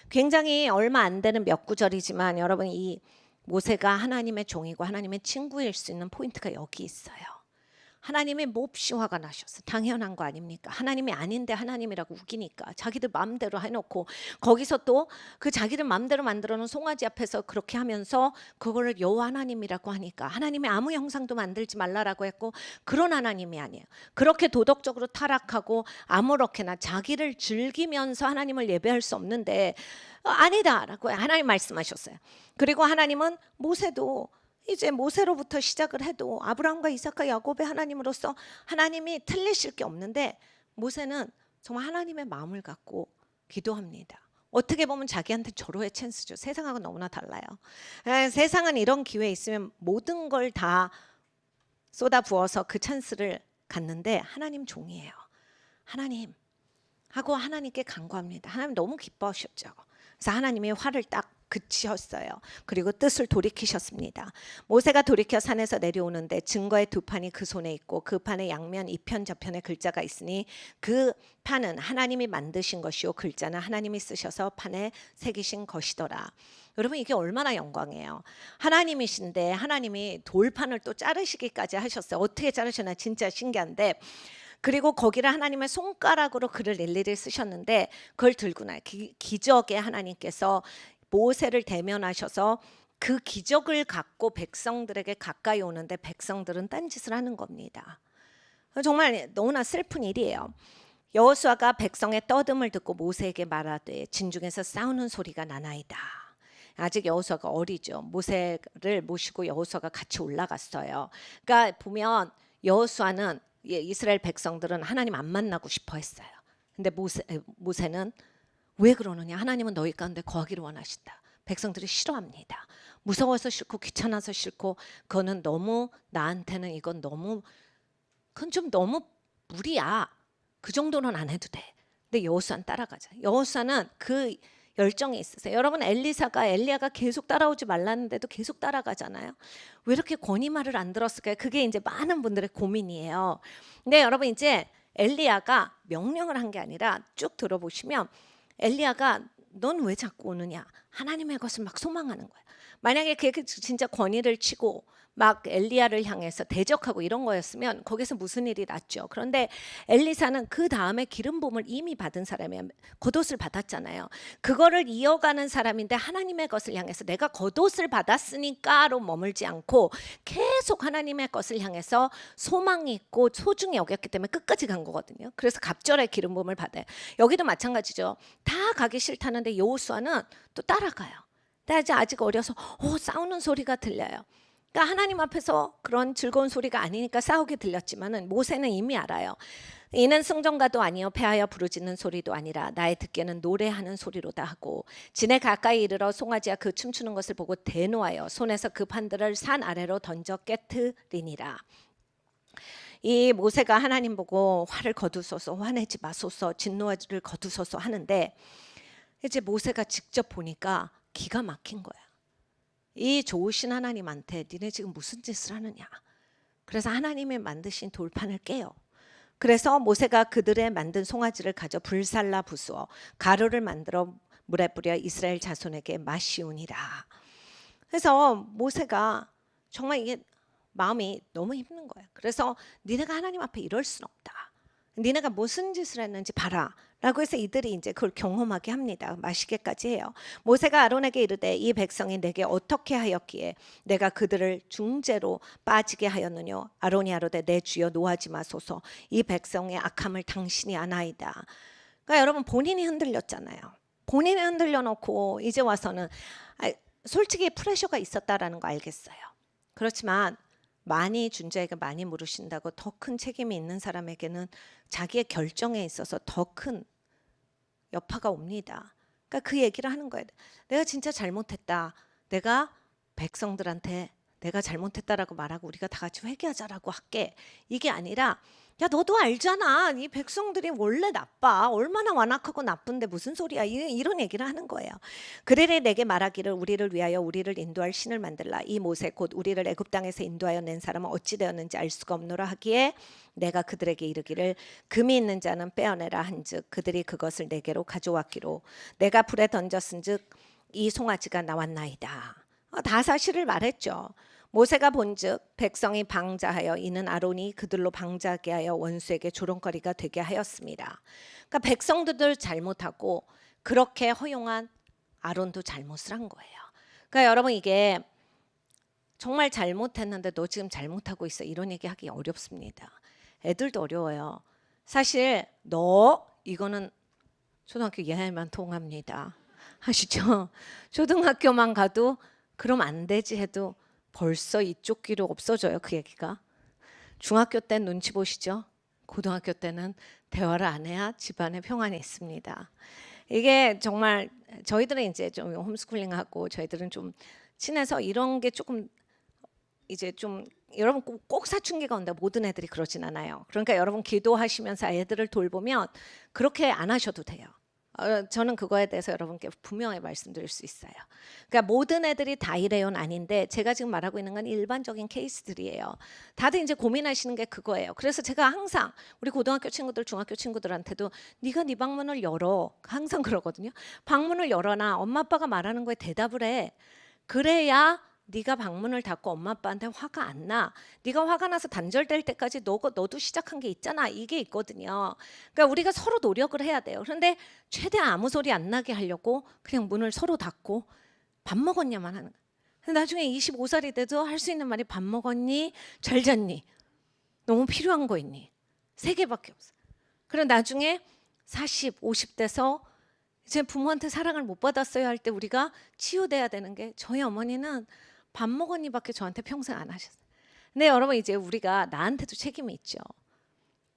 굉장히 얼마 안 되는 몇 구절이지만 여러분, 이 모세가 하나님의 종이고 하나님의 친구일 수 있는 포인트가 여기 있어요. 하나님이 몹시 화가 나셨어요. 당연한 거 아닙니까? 하나님이 아닌데 하나님이라고 우기니까 자기들 마음대로 해놓고 거기서 또 그 자기들 마음대로 만들어놓은 송아지 앞에서 그렇게 하면서 그거를 여호와 하나님이라고 하니까 하나님이 아무 형상도 만들지 말라라고 했고, 그런 하나님이 아니에요. 그렇게 도덕적으로 타락하고 아무렇게나 자기를 즐기면서 하나님을 예배할 수 없는데 아니다라고 하나님 말씀하셨어요. 그리고 하나님은 모세도 이제 모세로부터 시작을 해도 아브라함과 이삭과 야곱의 하나님으로서 하나님이 틀리실 게 없는데 모세는 정말 하나님의 마음을 갖고 기도합니다. 어떻게 보면 자기한테 절호의 찬스죠. 세상하고 너무나 달라요. 세상은 이런 기회 있으면 모든 걸 다 쏟아 부어서 그 찬스를 갖는데 하나님 종이에요. 하나님 하고 하나님께 간구합니다. 하나님 너무 기뻐하셨죠. 그래서 하나님이 화를 딱 그치셨어요. 그리고 뜻을 돌이키셨습니다. 모세가 돌이켜 산에서 내려오는데 증거의 두 판이 그 손에 있고 그 판의 양면 이편 저편에 글자가 있으니 그 판은 하나님이 만드신 것이요 글자는 하나님이 쓰셔서 판에 새기신 것이더라. 여러분, 이게 얼마나 영광이에요. 하나님이신데 하나님이 돌판을 또 자르시기까지 하셨어요. 어떻게 자르셨나 진짜 신기한데, 그리고 거기를 하나님의 손가락으로 글을 일일이 쓰셨는데 그걸 들고 나요. 기적의 하나님께서 모세를 대면하셔서 그 기적을 갖고 백성들에게 가까이 오는데 백성들은 딴짓을 하는 겁니다. 정말 너무나 슬픈 일이에요. 여호수아가 백성의 떠듦을 듣고 모세에게 말하되 진중에서 싸우는 소리가 나나이다. 아직 여호수아가 어리죠. 모세를 모시고 여호수아가 같이 올라갔어요. 그러니까 보면 여호수아는 이스라엘 백성들은 하나님 안 만나고 싶어 했어요. 근데 모세는 왜 그러느냐? 하나님은 너희 가운데 거하기를 원하신다. 백성들이 싫어합니다. 무서워서 싫고 귀찮아서 싫고 그거는 너무 나한테는 그건 좀 너무 무리야. 그 정도는 안 해도 돼. 근데 여호수아는 따라가자. 여호수아는 그 열정이 있으세요. 여러분, 엘리야가 계속 따라오지 말라는데도 계속 따라가잖아요. 왜 이렇게 권위 말을 안 들었을까요? 그게 이제 많은 분들의 고민이에요. 근데 여러분, 이제 엘리야가 명령을 한 게 아니라 쭉 들어보시면 엘리야가 넌 왜 자꾸 오느냐? 하나님의 것을 막 소망하는 거야. 만약에 그게 진짜 권위를 치고 막 엘리야를 향해서 대적하고 이런 거였으면 거기서 무슨 일이 났죠. 그런데 엘리사는 그 다음에 기름 부음을 이미 받은 사람이야. 겉옷을 받았잖아요. 그거를 이어가는 사람인데 하나님의 것을 향해서 내가 겉옷을 받았으니까로 머물지 않고 계속 하나님의 것을 향해서 소망이 있고 소중히 여겼기 때문에 끝까지 간 거거든요. 그래서 갑절에 기름 부음을 받아요. 여기도 마찬가지죠. 다 가기 싫다는데 여호수아는 또 따라가요. 근데 아직 어려서 싸우는 소리가 들려요. 그러니까 하나님 앞에서 그런 즐거운 소리가 아니니까 싸우게 들렸지만은 모세는 이미 알아요. 이는 승전가도 아니요 패하여 부르짖는 소리도 아니라 나의 듣기에는 노래하는 소리로다 하고 진에 가까이 이르러 송아지와 그 춤추는 것을 보고 대노하여 손에서 그 판들을 산 아래로 던져 깨트리니라. 이 모세가 하나님 보고 화를 거두소서, 화내지 마소서, 진노를 거두소서 하는데 이제 모세가 직접 보니까 기가 막힌 거야. 이 좋으신 하나님한테 니네 지금 무슨 짓을 하느냐. 그래서 하나님이 만드신 돌판을 깨요. 그래서 모세가 그들의 만든 송아지를 가져 불살라 부수어 가루를 만들어 물에 뿌려 이스라엘 자손에게 마시우니라. 그래서 모세가 정말 이게 마음이 너무 힘든 거예요. 그래서 니네가 하나님 앞에 이럴 순 없다. 니네가 무슨 짓을 했는지 봐라. 라고 해서 이들이 이제 그걸 경험하게 합니다. 마시게까지 해요. 모세가 아론에게 이르되 이 백성이 내게 어떻게 하였기에 내가 그들을 중재로 빠지게 하였느뇨. 아론이 아뢰되 내 주여 노하지 마소서. 이 백성의 악함을 당신이 아나이다. 그러니까 여러분 본인이 흔들렸잖아요. 본인이 흔들려 놓고 이제 와서는 솔직히 프레셔가 있었다라는 거 알겠어요. 그렇지만 많이 준 자에게 많이 물으신다고 더 큰 책임이 있는 사람에게는 자기의 결정에 있어서 더 큰 여파가 옵니다. 그러니까 그 얘기를 하는 거예요. 내가 진짜 잘못했다. 내가 백성들한테 내가 잘못했다라고 말하고 우리가 다 같이 회개하자라고 할게. 이게 아니라 야 너도 알잖아. 이 백성들이 원래 나빠. 얼마나 완악하고 나쁜데 무슨 소리야. 이런 얘기를 하는 거예요. 그들이 내게 말하기를 우리를 위하여 우리를 인도할 신을 만들라. 이 모세 곧 우리를 애굽 땅에서 인도하여 낸 사람은 어찌 되었는지 알 수가 없노라 하기에 내가 그들에게 이르기를 금이 있는 자는 빼어내라 한즉 그들이 그것을 내게로 가져왔기로 내가 불에 던졌은즉 이 송아지가 나왔나이다. 다 사실을 말했죠. 모세가 본즉 백성이 방자하여 이는 아론이 그들로 방자하게 하여 원수에게 조롱거리가 되게 하였습니다. 그러니까 백성들도 잘못하고 그렇게 허용한 아론도 잘못을 한 거예요. 그러니까 여러분 이게 정말 잘못했는데 너 지금 잘못하고 있어 이런 얘기하기 어렵습니다. 애들도 어려워요. 사실 너 이거는 초등학교 이하에만 통합니다. 아시죠? 초등학교만 가도 그럼 안 되지 해도 벌써 이쪽 귀로 없어져요. 그 얘기가. 중학교 때 눈치 보시죠. 고등학교 때는 대화를 안 해야 집안에 평안이 있습니다. 이게 정말 저희들은 이제 좀 홈스쿨링하고 저희들은 좀 친해서 이런 게 조금 이제 좀 여러분 꼭 사춘기가 온다. 모든 애들이 그러진 않아요. 그러니까 여러분 기도하시면서 애들을 돌보면 그렇게 안 하셔도 돼요. 저는 그거에 대해서 여러분께 분명히 말씀드릴 수 있어요. 그러니까 모든 애들이 다 이래요는 아닌데 제가 지금 말하고 있는 건 일반적인 케이스들이에요. 다들 이제 고민하시는 게 그거예요. 그래서 제가 항상 우리 고등학교 친구들, 중학교 친구들한테도 네가 네 방문을 열어. 항상 그러거든요. 방문을 열어놔. 엄마 아빠가 말하는 거에 대답을 해. 그래야 네가 방문을 닫고 엄마 아빠한테 화가 안 나. 네가 화가 나서 단절될 때까지 너도 시작한 게 있잖아. 이게 있거든요. 그러니까 우리가 서로 노력을 해야 돼요. 그런데 최대한 아무 소리 안 나게 하려고 그냥 문을 서로 닫고 밥 먹었냐만 하는 거야. 나중에 25살이 돼도 할 수 있는 말이 밥 먹었니? 잘 잤니? 너무 필요한 거 있니? 3개밖에 없어. 그럼 나중에 40, 50대서 이제 부모한테 사랑을 못 받았어요 할 때 우리가 치유돼야 되는 게 저희 어머니는 밥 먹었니밖에 저한테 평생 안 하셨어요. 근데 여러분 이제 우리가 나한테도 책임이 있죠.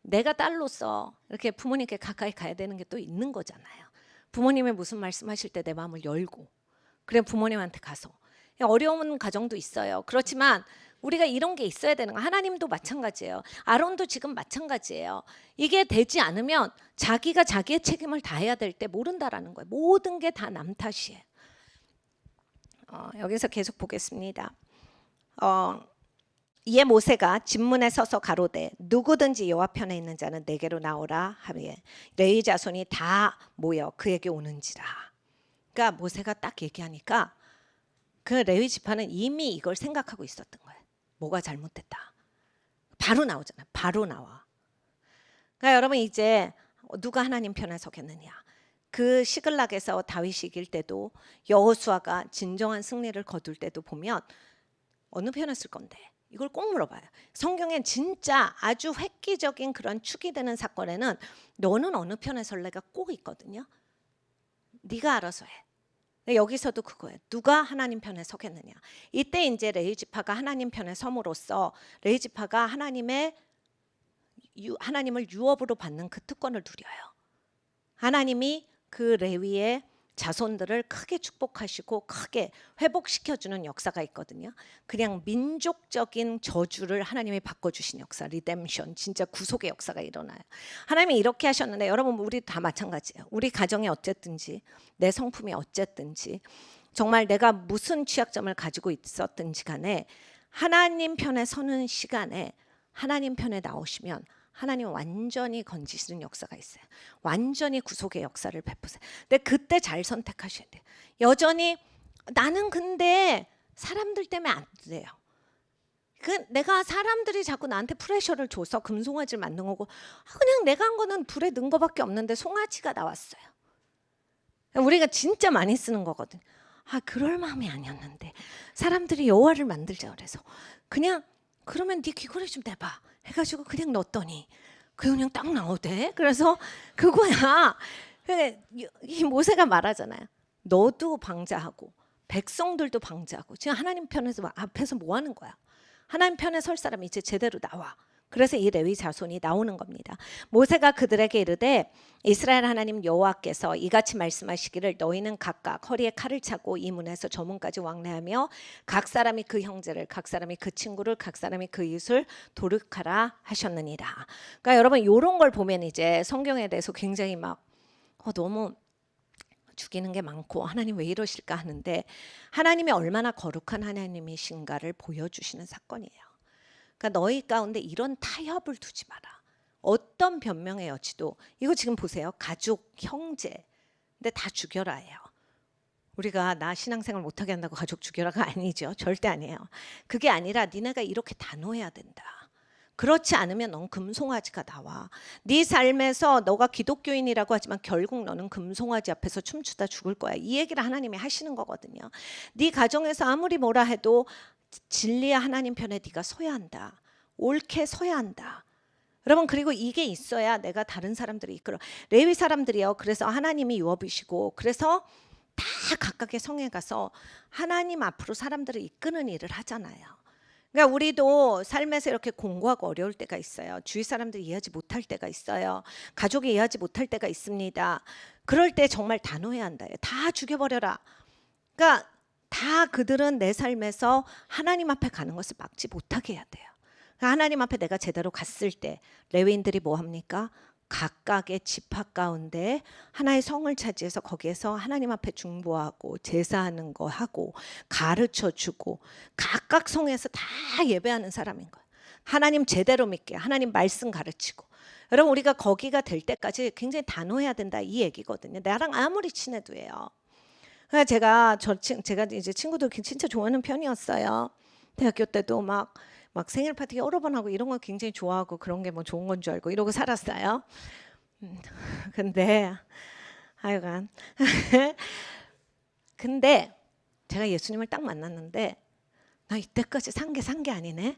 내가 딸로서 이렇게 부모님께 가까이 가야 되는 게 또 있는 거잖아요. 부모님이 무슨 말씀하실 때 내 마음을 열고 그래 부모님한테 가서 어려운 가정도 있어요. 그렇지만 우리가 이런 게 있어야 되는 거. 하나님도 마찬가지예요. 아론도 지금 마찬가지예요. 이게 되지 않으면 자기가 자기의 책임을 다해야 될 때 모른다라는 거예요. 모든 게 다 남 탓이에요. 여기서 계속 보겠습니다. 이에 모세가 진문에 서서 가로되 누구든지 여호와 편에 있는 자는 내게로 나오라 하며 레위 자손이 다 모여 그에게 오는지라. 그러니까 모세가 딱 얘기하니까 그 레위 지파는 이미 이걸 생각하고 있었던 거예요. 뭐가 잘못됐다. 바로 나오잖아요. 바로 나와. 그러니까 여러분 이제 누가 하나님 편에 서겠느냐. 그 시글락에서 다윗이 이길 때도 여호수아가 진정한 승리를 거둘 때도 보면 어느 편에 쓸 건데 이걸 꼭 물어봐요. 성경엔 진짜 아주 획기적인 그런 축이 되는 사건에는 너는 어느 편에 설래가 꼭 있거든요. 네가 알아서 해. 여기서도 그거예요. 누가 하나님 편에 서겠느냐. 이때 이제 레위 지파가 하나님 편에 섬으로써 레위 지파가 하나님을 유업으로 받는 그 특권을 누려요. 하나님이 그 레위의 자손들을 크게 축복하시고 크게 회복시켜주는 역사가 있거든요. 그냥 민족적인 저주를 하나님이 바꿔주신 역사, 리뎀션, 진짜 구속의 역사가 일어나요. 하나님이 이렇게 하셨는데 여러분 우리 다 마찬가지예요. 우리 가정이 어쨌든지 내 성품이 어쨌든지 정말 내가 무슨 취약점을 가지고 있었든지 간에 하나님 편에 서는 시간에 하나님 편에 나오시면 하나님 완전히 건지시는 역사가 있어요. 완전히 구속의 역사를 베푸세요. 근데 그때 잘 선택하셔야 돼요. 여전히 나는 근데 사람들 때문에 안 돼요. 내가 사람들이 자꾸 나한테 프레셔를 줘서 금송아지를 만든 거고 그냥 내가 한 거는 불에 넣은 거밖에 없는데 송아지가 나왔어요. 우리가 진짜 많이 쓰는 거거든요. 그럴 마음이 아니었는데 사람들이 여호와를 만들자 그래서 그냥 그러면 네 귀걸이 좀 내봐 해가지고 그냥 넣었더니 그냥 딱 나오대. 그래서 그거야. 이 모세가 말하잖아요. 너도 방자하고 백성들도 방자하고 지금 하나님 편에서 앞에서 뭐 하는 거야. 하나님 편에 설 사람이 이제 제대로 나와. 그래서 이 레위 자손이 나오는 겁니다. 모세가 그들에게 이르되 이스라엘 하나님 여호와께서 이같이 말씀하시기를 너희는 각각 허리에 칼을 차고 이 문에서 저 문까지 왕래하며 각 사람이 그 형제를 각 사람이 그 친구를 각 사람이 그 이웃을 도륙하라 하셨느니라. 그러니까 여러분 이런 걸 보면 이제 성경에 대해서 굉장히 막 너무 죽이는 게 많고 하나님 왜 이러실까 하는데 하나님이 얼마나 거룩한 하나님이신가를 보여주시는 사건이에요. 그러니까 너희 가운데 이런 타협을 두지 마라. 어떤 변명의 여지도 이거 지금 보세요. 가족, 형제 근데 다 죽여라예요. 우리가 나 신앙생활 못하게 한다고 가족 죽여라가 아니죠. 절대 아니에요. 그게 아니라 니네가 이렇게 단호해야 된다. 그렇지 않으면 넌 금송아지가 나와. 네 삶에서 너가 기독교인이라고 하지만 결국 너는 금송아지 앞에서 춤추다 죽을 거야. 이 얘기를 하나님이 하시는 거거든요. 네 가정에서 아무리 뭐라 해도 진리의 하나님 편에 네가 서야 한다. 옳게 서야 한다. 여러분 그리고 이게 있어야 내가 다른 사람들을 이끌어. 레위 사람들이요. 그래서 하나님이 유업이시고 그래서 다 각각의 성에 가서 하나님 앞으로 사람들을 이끄는 일을 하잖아요. 그러니까 우리도 삶에서 이렇게 공고하고 어려울 때가 있어요. 주위 사람들이 이해하지 못할 때가 있어요. 가족이 이해하지 못할 때가 있습니다. 그럴 때 정말 단호해야 한다. 다 죽여버려라. 그러니까 다 그들은 내 삶에서 하나님 앞에 가는 것을 막지 못하게 해야 돼요. 그러니까 하나님 앞에 내가 제대로 갔을 때 레위인들이 뭐 합니까? 각각의 지파 가운데 하나의 성을 차지해서 거기에서 하나님 앞에 중보하고 제사하는 거 하고 가르쳐주고 각각 성에서 다 예배하는 사람인 거예요. 하나님 제대로 믿게 하나님 말씀 가르치고 여러분 우리가 거기가 될 때까지 굉장히 단호해야 된다 이 얘기거든요. 나랑 아무리 친해도예요. 제가 이제 친구들 진짜 좋아하는 편이었어요. 대학교 때도 막 생일 파티 여러 번 하고 이런 거 굉장히 좋아하고 그런 게 뭐 좋은 건 줄 알고 이러고 살았어요. 근데 하여간 근데 제가 예수님을 딱 만났는데 나 이때까지 산 게 아니네.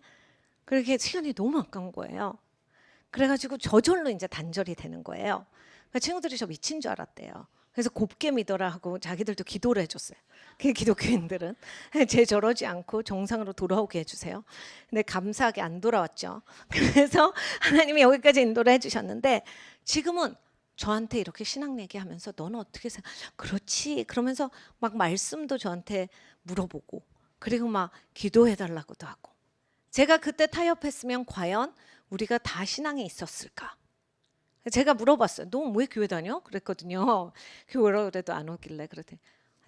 그렇게 시간이 너무 아까운 거예요. 그래가지고 저절로 이제 단절이 되는 거예요. 그러니까 친구들이 저 미친 줄 알았대요. 그래서 곱게 믿어라 하고 자기들도 기도를 해줬어요. 그 기독교인들은 제 저러지 않고 정상으로 돌아오게 해주세요. 근데 감사하게 안 돌아왔죠. 그래서 하나님이 여기까지 인도를 해주셨는데 지금은 저한테 이렇게 신앙 얘기하면서 너는 어떻게 생각? 그렇지. 그러면서 막 말씀도 저한테 물어보고 그리고 막 기도해달라고도 하고 제가 그때 타협했으면 과연 우리가 다 신앙에 있었을까? 제가 물어봤어요. 너 왜 교회 다녀? 그랬거든요. 교회라고 그래도 안 오길래 그랬더니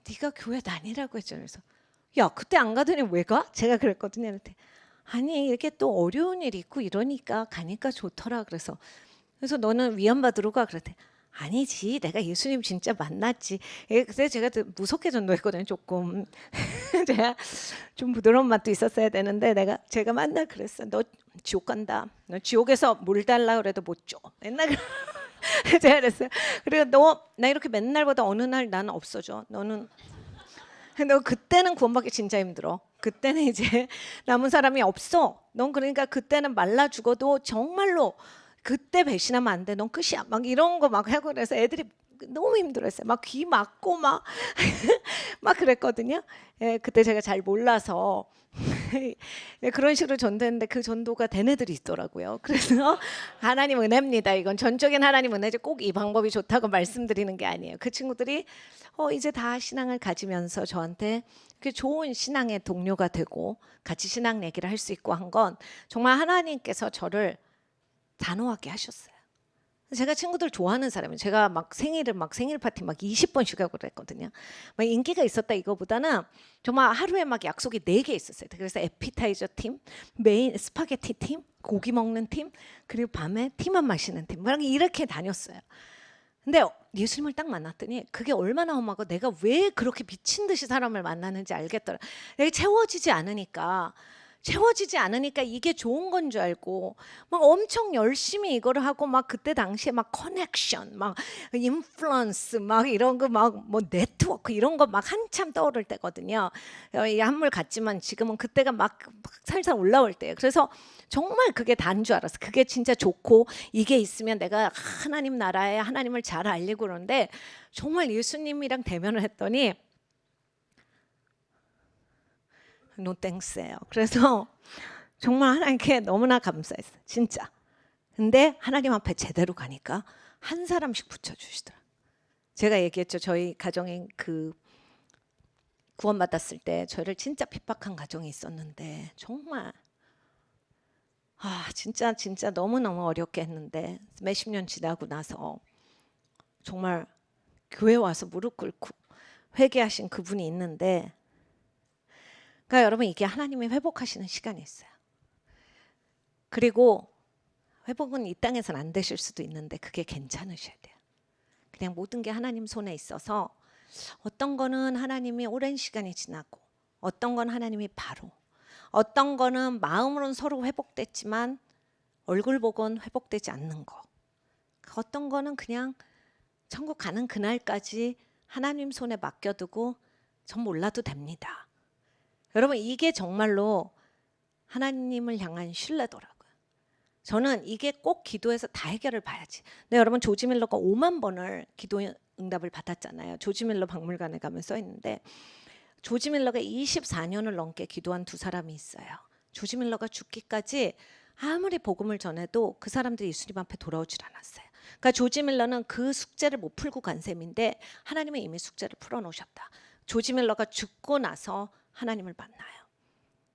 네가 교회 다니라고 했잖아요. 그래서 야 그때 안 가더니 왜 가? 제가 그랬거든요. 그랬더니 아니 이렇게 또 어려운 일이 있고 이러니까 가니까 좋더라. 그래서 너는 위안받으러 가 그랬대. 아니지, 내가 예수님 진짜 만났지. 그때 제가 또 무섭게 전도했거든요. 조금 제가 좀 부드러운 맛도 있었어야 되는데 제가 맨날 그랬어. 너 지옥 간다. 너 지옥에서 물 달라 그래도 못 줘. 맨날 제가 그랬어요. 그리고 너 나 이렇게 맨날 보다 어느 날 나는 없어져. 너 그때는 구원받기 진짜 힘들어. 그때는 이제 남은 사람이 없어. 넌 그러니까 그때는 말라 죽어도 정말로 그때 배신하면 안 돼. 넌 끝이야. 막 이런 거 막 하고 그래서 애들이 너무 힘들었어요. 막 귀 막고 막 그랬거든요. 예, 그때 제가 잘 몰라서 네, 그런 식으로 전도했는데 그 전도가 된 애들이 있더라고요. 그래서 하나님 은혜입니다. 이건 전적인 하나님 은혜지 꼭 이 방법이 좋다고 말씀드리는 게 아니에요. 그 친구들이 이제 다 신앙을 가지면서 저한테 그 좋은 신앙의 동료가 되고 같이 신앙 얘기를 할 수 있고 한 건 정말 하나님께서 저를 단호하게 하셨어요. 제가 친구들 좋아하는 사람이에요. 제가 막 생일 파티 막 20번씩 하고 그랬거든요. 막 인기가 있었다 이거보다는 정말 하루에 막 약속이 4개 있었어요. 그래서 에피타이저 팀, 메인 스파게티 팀, 고기 먹는 팀, 그리고 밤에 티만 마시는 팀, 막 이렇게 다녔어요. 근데 예수님을 딱 만났더니 그게 얼마나 험하고 내가 왜 그렇게 미친 듯이 사람을 만나는지 알겠더라. 내가 채워지지 않으니까 이게 좋은 건 줄 알고 막 엄청 열심히 이거를 하고 막 그때 당시에 막 커넥션, 막 인플루언스, 막 이런 거 막 뭐 네트워크 이런 거 막 한참 떠오를 때거든요. 이 한물 같지만 지금은 그때가 막 살살 올라올 때예요. 그래서 정말 그게 단 줄 알았어. 그게 진짜 좋고 이게 있으면 내가 하나님 나라에 하나님을 잘 알리고 그러는데 정말 예수님이랑 대면을 했더니 노 땡스예요. 그래서 정말 하나님께 너무나 감사했어요. 진짜. 근데 하나님 앞에 제대로 가니까 한 사람씩 붙여주시더라. 제가 얘기했죠. 저희 가정에 그 구원받았을 때 저를 진짜 핍박한 가정이 있었는데 정말 진짜 너무너무 어렵게 했는데 몇십 년 지나고 나서 정말 교회 와서 무릎 꿇고 회개하신 그분이 있는데 그러니까 여러분 이게 하나님이 회복하시는 시간이 있어요. 그리고 회복은 이 땅에서는 안 되실 수도 있는데 그게 괜찮으셔야 돼요. 그냥 모든 게 하나님 손에 있어서 어떤 거는 하나님이 오랜 시간이 지나고 어떤 건 하나님이 바로 어떤 거는 마음으로는 서로 회복됐지만 얼굴 보고는 회복되지 않는 거 어떤 거는 그냥 천국 가는 그날까지 하나님 손에 맡겨두고 전 몰라도 됩니다. 여러분 이게 정말로 하나님을 향한 신뢰더라고요. 저는 이게 꼭 기도해서 다 해결을 봐야지. 근데 여러분 조지 밀러가 5만 번을 기도 응답을 받았잖아요. 조지 밀러 박물관에 가면 써 있는데 조지 밀러가 24년을 넘게 기도한 두 사람이 있어요. 조지 밀러가 죽기까지 아무리 복음을 전해도 그 사람들이 예수님 앞에 돌아오질 않았어요. 그러니까 조지 밀러는 그 숙제를 못 풀고 간 셈인데 하나님은 이미 숙제를 풀어놓으셨다. 조지 밀러가 죽고 나서 하나님을 만나요.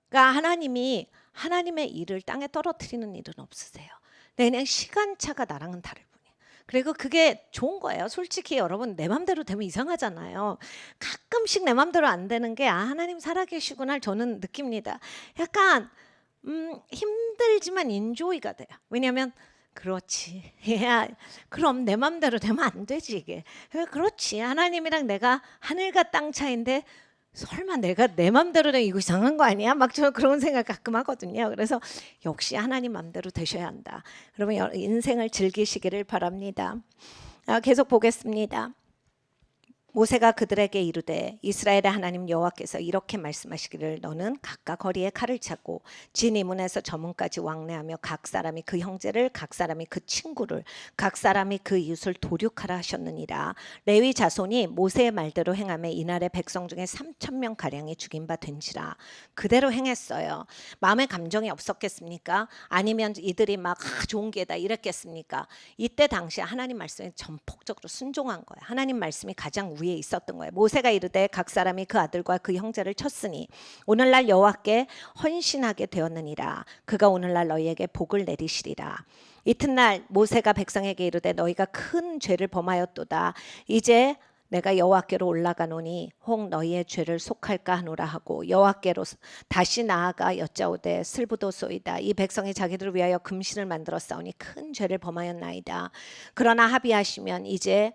그러니까 하나님이 하나님의 일을 땅에 떨어뜨리는 일은 없으세요. 그냥 시간차가 나랑은 다를 뿐이에요. 그리고 그게 좋은 거예요. 솔직히 여러분 내 맘대로 되면 이상하잖아요. 가끔씩 내 맘대로 안 되는 게 하나님 살아계시구나 저는 느낍니다. 약간 힘들지만 인조이가 돼요. 왜냐하면 그렇지. 야, 그럼 내 맘대로 되면 안 되지 이게. 그렇지. 하나님이랑 내가 하늘과 땅 차이인데 설마 내가 내 맘대로 되 이거 이상한 거 아니야? 막 저 그런 생각 가끔 하거든요. 그래서 역시 하나님 맘대로 되셔야 한다. 여러분 인생을 즐기시기를 바랍니다. 계속 보겠습니다. 모세가 그들에게 이르되 이스라엘의 하나님 여호와께서 이렇게 말씀하시기를 너는 각각 허리에 칼을 차고 진 이문에서 저 문까지 왕래하며 각 사람이 그 형제를 각 사람이 그 친구를 각 사람이 그 이웃을 도륙하라 하셨느니라. 레위 자손이 모세의 말대로 행하며 이날의 백성 중에 3,000명 가량이 죽인 바 된지라. 그대로 행했어요. 마음의 감정이 없었겠습니까? 아니면 이들이 막 좋은 기회다 이랬겠습니까? 이때 당시에 하나님 말씀에 전폭적으로 순종한 거예요. 하나님 말씀이 가장 위에 있었던 거예요. 모세가 이르되 각 사람이 그 아들과 그 형제를 쳤으니 오늘날 여호와께 헌신하게 되었느니라. 그가 오늘날 너희에게 복을 내리시리라. 이튿날 모세가 백성에게 이르되 너희가 큰 죄를 범하였도다. 이제 내가 여호와께로 올라가노니 혹 너희의 죄를 속할까 하노라 하고 여호와께로 다시 나아가 여짜오되 슬프도소이다. 이 백성이 자기들을 위하여 금신을 만들어 싸우니 큰 죄를 범하였나이다. 그러나 합의하시면 이제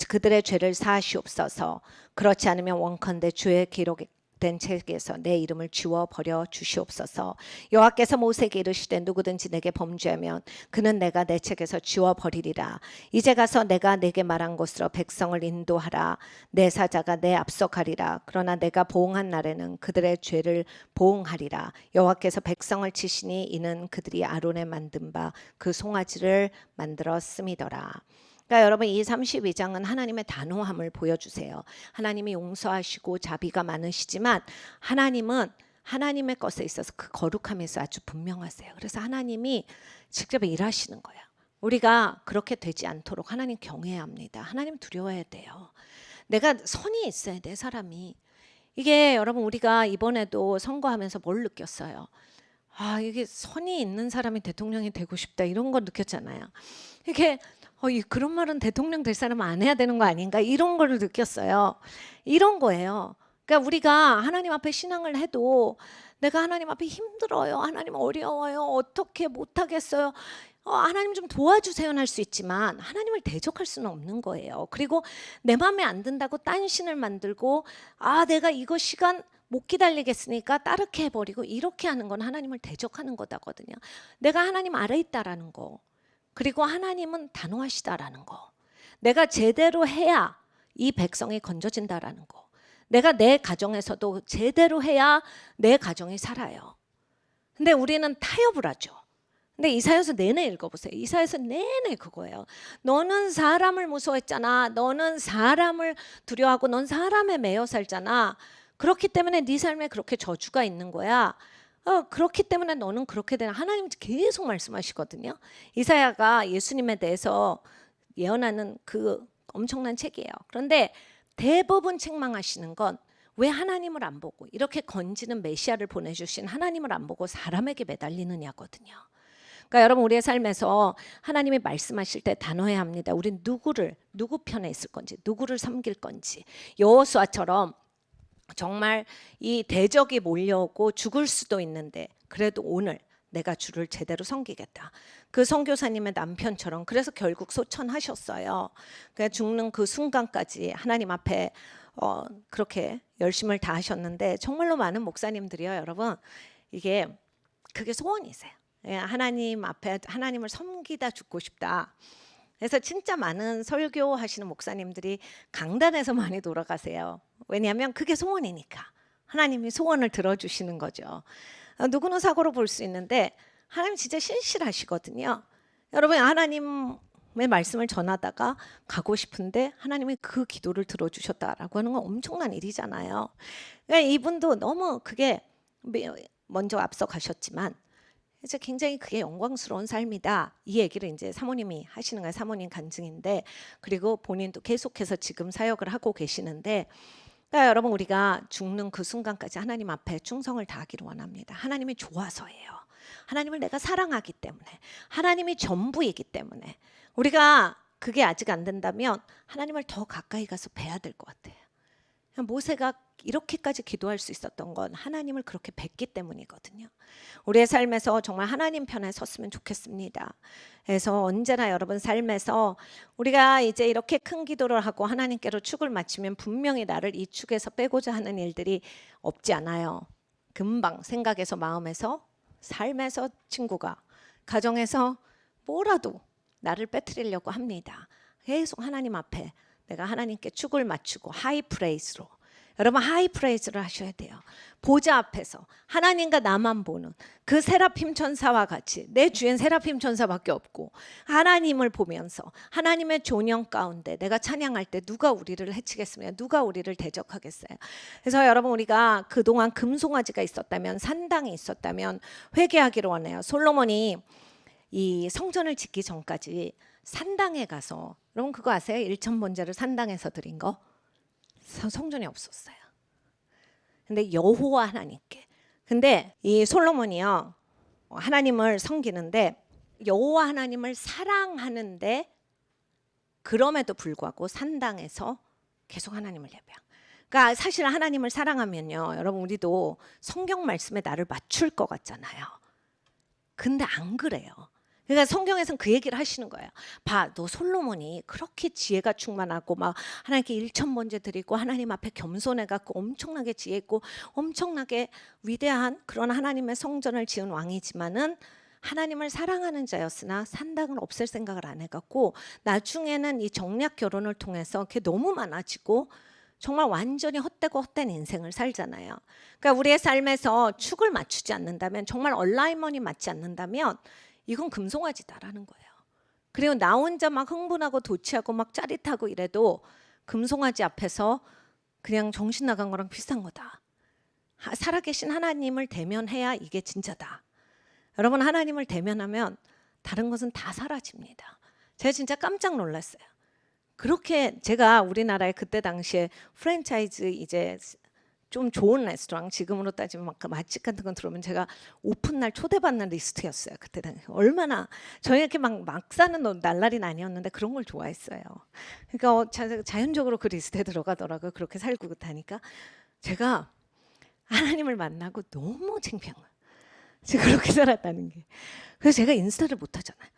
그들의 죄를 사하시옵소서. 그렇지 않으면 원컨대 주의 기록된 책에서 내 이름을 지워 버려 주시옵소서. 여호와께서 모세에게 이르시되 누구든지 내게 범죄하면 그는 내가 내 책에서 지워 버리리라. 이제 가서 내가 내게 말한 곳으로 백성을 인도하라. 내 사자가 내 앞서 가리라. 그러나 내가 보응한 날에는 그들의 죄를 보응하리라. 여호와께서 백성을 치시니 이는 그들이 아론에 만든 바 그 송아지를 만들었음이더라. 그러니까 여러분 이 32장은 하나님의 단호함을 보여주세요. 하나님이 용서하시고 자비가 많으시지만 하나님은 하나님의 것에 있어서 그 거룩함에서 아주 분명하세요. 그래서 하나님이 직접 일하시는 거예요. 우리가 그렇게 되지 않도록 하나님 경외해야 합니다. 하나님 두려워해야 돼요. 내가 선이 있어야 돼 사람이. 이게 여러분 우리가 이번에도 선거하면서 뭘 느꼈어요? 아 이게 선이 있는 사람이 대통령이 되고 싶다 이런 거 느꼈잖아요. 이게 그런 말은 대통령 될 사람은 안 해야 되는 거 아닌가 이런 걸 느꼈어요. 이런 거예요. 그러니까 우리가 하나님 앞에 신앙을 해도 내가 하나님 앞에 힘들어요. 하나님 어려워요. 어떻게 못하겠어요. 하나님 좀 도와주세요 할 수 있지만 하나님을 대적할 수는 없는 거예요. 그리고 내 마음에 안 든다고 딴 신을 만들고 내가 이거 시간 못 기다리겠으니까 따르게 해버리고 이렇게 하는 건 하나님을 대적하는 거다거든요. 내가 하나님 아래 있다라는 거. 그리고 하나님은 단호하시다라는 거. 내가 제대로 해야 이 백성이 건져진다라는 거. 내가 내 가정에서도 제대로 해야 내 가정이 살아요. 근데 우리는 타협을 하죠. 근데 이사야서 내내 읽어보세요. 이사야서 내내 그거예요. 너는 사람을 무서워했잖아. 너는 사람을 두려워하고 넌 사람에 매여 살잖아. 그렇기 때문에 네 삶에 그렇게 저주가 있는 거야. 그렇기 때문에 너는 그렇게 되나. 하나님 계속 말씀하시거든요. 이사야가 예수님에 대해서 예언하는 그 엄청난 책이에요. 그런데 대부분 책망하시는 건 왜 하나님을 안 보고 이렇게 건지는 메시아를 보내주신 하나님을 안 보고 사람에게 매달리느냐거든요. 그러니까 여러분 우리의 삶에서 하나님이 말씀하실 때 단호해야 합니다. 우린 누구 편에 있을 건지 누구를 섬길 건지. 여호수아처럼 정말 이 대적이 몰려오고 죽을 수도 있는데 그래도 오늘 내가 주를 제대로 섬기겠다. 그 선교사님의 남편처럼 그래서 결국 소천하셨어요. 그러니까 죽는 그 순간까지 하나님 앞에 그렇게 열심을 다하셨는데 정말로 많은 목사님들이요 여러분 그게 소원이세요. 하나님 앞에 하나님을 섬기다 죽고 싶다. 그래서 진짜 많은 설교하시는 목사님들이 강단에서 많이 돌아가세요. 왜냐하면 그게 소원이니까. 하나님이 소원을 들어주시는 거죠. 누구는 사고로 볼 수 있는데 하나님 진짜 신실하시거든요. 여러분 하나님의 말씀을 전하다가 가고 싶은데 하나님이 그 기도를 들어주셨다라고 하는 건 엄청난 일이잖아요. 그러니까 이분도 너무 그게 먼저 앞서 가셨지만 이제 굉장히 그게 영광스러운 삶이다. 이 얘기를 이제 사모님이 하시는 거예요. 사모님 간증인데 그리고 본인도 계속해서 지금 사역을 하고 계시는데 그러니까 여러분 우리가 죽는 그 순간까지 하나님 앞에 충성을 다하기를 원합니다. 하나님이 좋아서예요. 하나님을 내가 사랑하기 때문에 하나님이 전부이기 때문에 우리가 그게 아직 안 된다면 하나님을 더 가까이 가서 뵈야 될 것 같아요. 모세가 이렇게까지 기도할 수 있었던 건 하나님을 그렇게 뵙기 때문이거든요. 우리의 삶에서 정말 하나님 편에 섰으면 좋겠습니다. 그래서 언제나 여러분 삶에서 우리가 이제 이렇게 큰 기도를 하고 하나님께로 축을 마치면 분명히 나를 이 축에서 빼고자 하는 일들이 없지 않아요. 금방 생각에서 마음에서 삶에서 친구가 가정에서 뭐라도 나를 빼뜨리려고 합니다. 계속 하나님 앞에 내가 하나님께 축을 맞추고 하이프레이스로 여러분 하이프레이스를 하셔야 돼요. 보좌 앞에서 하나님과 나만 보는 그 세라핌 천사와 같이 내 주엔 세라핌 천사밖에 없고 하나님을 보면서 하나님의 존영 가운데 내가 찬양할 때 누가 우리를 해치겠으며 누가 우리를 대적하겠어요. 그래서 여러분 우리가 그동안 금송아지가 있었다면 산당이 있었다면 회개하기를 원해요. 솔로몬이 이 성전을 짓기 전까지 산당에 가서 여러분 그거 아세요? 일천번제를 산당에서 드린 거? 성전이 없었어요. 근데 여호와 하나님께. 근데 이 솔로몬이요 하나님을 섬기는데 여호와 하나님을 사랑하는데 그럼에도 불구하고 산당에서 계속 하나님을 예배하고. 그러니까 사실 하나님을 사랑하면요, 여러분 우리도 성경 말씀에 나를 맞출 것 같잖아요. 근데 안 그래요. 그러니까 성경에서는 그 얘기를 하시는 거예요. 봐, 너 솔로몬이 그렇게 지혜가 충만하고 막 하나님께 일천번제 드리고 하나님 앞에 겸손해 갖고 엄청나게 지혜 있고 엄청나게 위대한 그런 하나님의 성전을 지은 왕이지만은 하나님을 사랑하는 자였으나 산당을 없앨 생각을 안 해갖고 나중에는 이 정략 결혼을 통해서 그게 너무 많아지고 정말 완전히 헛되고 헛된 인생을 살잖아요. 그러니까 우리의 삶에서 축을 맞추지 않는다면, 정말 얼라이먼이 맞지 않는다면 이건 금송아지다라는 거예요. 그리고 나 혼자 막 흥분하고 도취하고 막 짜릿하고 이래도 금송아지 앞에서 그냥 정신 나간 거랑 비슷한 거다. 살아계신 하나님을 대면해야 이게 진짜다. 여러분, 하나님을 대면하면 다른 것은 다 사라집니다. 제가 진짜 깜짝 놀랐어요. 그렇게 제가 우리나라에 그때 당시에 프랜차이즈 이제 좀 좋은 레스토랑, 지금으로 따지면 막 맛집 같은 건 들어오면 제가 오픈날 초대받는 리스트였어요. 그때 당시 얼마나 저희 이렇게 막 사는 날라리는 아니었는데 그런 걸 좋아했어요. 그러니까 자연적으로 그 리스트에 들어가더라고요. 그렇게 살고 다니까 제가 하나님을 만나고 너무 창피한 거예요. 제가 그렇게 살았다는 게. 그래서 제가 인스타를 못 하잖아요.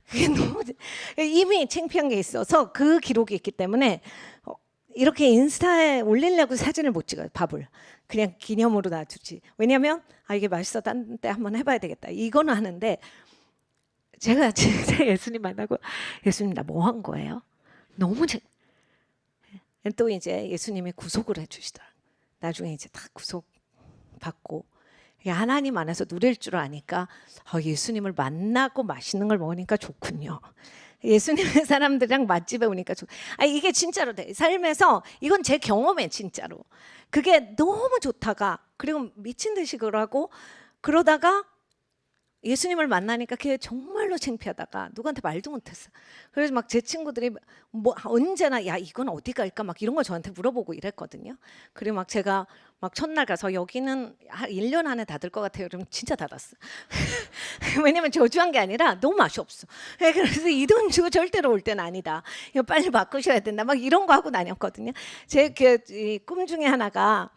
그게 너무 이미 창피한 게 있어서 그 기록이 있기 때문에 이렇게 인스타에 올리려고 사진을 못 찍어요. 밥을 그냥 기념으로 놔두지. 왜냐하면 이게 맛있어, 딴 때 한번 해봐야 되겠다 이거는 하는데, 제가 진짜 예수님 만나고 예수님 나 뭐 한 거예요? 너무 또 이제 예수님이 구속을 해주시더라고요. 나중에 이제 다 구속 받고 하나님 안에서 누릴 줄 아니까 예수님을 만나고 맛있는 걸 먹으니까 좋군요. 예수님의 사람들이랑 맛집에 오니까 이게 진짜로 돼. 삶에서 이건 제 경험에 진짜로 그게 너무 좋다가, 그리고 미친 듯이 그러고 그러다가 예수님을 만나니까 그게 정말로 창피하다가 누구한테 말도 못했어. 그래서 막 제 친구들이 뭐 언제나 야 이건 어디 갈까 막 이런 걸 저한테 물어보고 이랬거든요. 그리고 막 제가 막 첫날 가서 여기는 1년 안에 닫을 것 같아요. 그러면 진짜 닫았어. 왜냐면 저주한 게 아니라 너무 맛이 없어. 그래서 이 돈 주고 절대로 올 때는 아니다. 이거 빨리 바꾸셔야 된다. 막 이런 거 하고 다녔거든요. 제 꿈 중에 하나가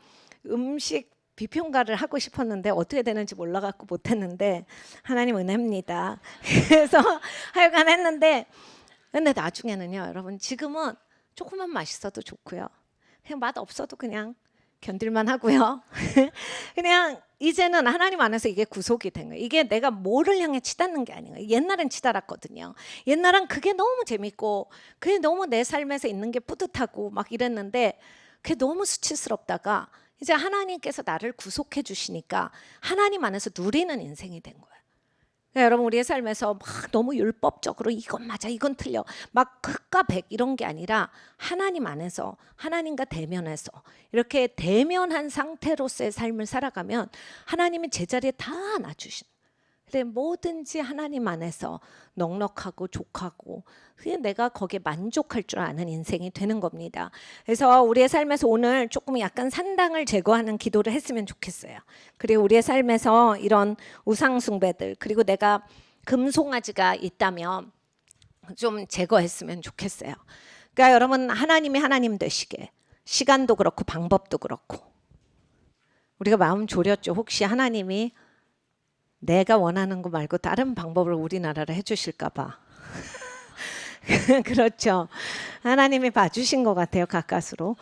음식 비평가를 하고 싶었는데 어떻게 되는지 몰라갖고 못했는데 하나님 은혜입니다. 그래서 하여간 했는데, 근데 나중에는요 여러분, 지금은 조금만 맛있어도 좋고요, 그냥 맛 없어도 그냥 견딜만 하고요. 그냥 이제는 하나님 안에서 이게 구속이 된 거예요. 이게 내가 뭐를 향해 치닫는 게 아닌 거예요. 옛날엔 치달았거든요. 옛날엔 그게 너무 재밌고 그게 너무 내 삶에서 있는 게 뿌듯하고 막 이랬는데 그게 너무 수치스럽다가 이제 하나님께서 나를 구속해 주시니까 하나님 안에서 누리는 인생이 된 거예요. 그러니까 여러분, 우리의 삶에서 막 너무 율법적으로 이건 맞아 이건 틀려 막 흑과 백 이런 게 아니라 하나님 안에서 하나님과 대면해서 이렇게 대면한 상태로서의 삶을 살아가면 하나님이 제자리에 다 놔주시는, 근데 뭐든지 하나님 안에서 넉넉하고 족하고 그게 내가 거기에 만족할 줄 아는 인생이 되는 겁니다. 그래서 우리의 삶에서 오늘 조금 약간 산당을 제거하는 기도를 했으면 좋겠어요. 그리고 우리의 삶에서 이런 우상 숭배들, 그리고 내가 금송아지가 있다면 좀 제거했으면 좋겠어요. 그러니까 여러분, 하나님이 하나님 되시게 시간도 그렇고 방법도 그렇고 우리가 마음 졸였죠. 혹시 하나님이 내가 원하는 거 말고 다른 방법을 우리나라를 해주실까 봐. 그렇죠. 하나님이 봐주신 것 같아요, 가까스로.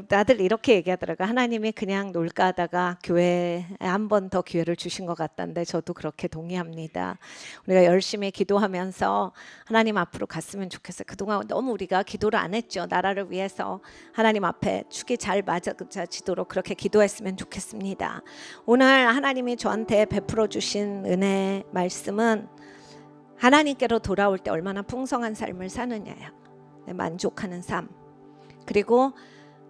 다들 이렇게 얘기하더라고요. 하나님이 그냥 놀까 하다가 교회에 한 번 더 기회를 주신 것 같다는데 저도 그렇게 동의합니다. 우리가 열심히 기도하면서 하나님 앞으로 갔으면 좋겠어요. 그동안 너무 우리가 기도를 안 했죠. 나라를 위해서 하나님 앞에 축이 잘 맞아지도록 그렇게 기도했으면 좋겠습니다. 오늘 하나님이 저한테 베풀어 주신 은혜 말씀은 하나님께로 돌아올 때 얼마나 풍성한 삶을 사느냐요. 만족하는 삶. 그리고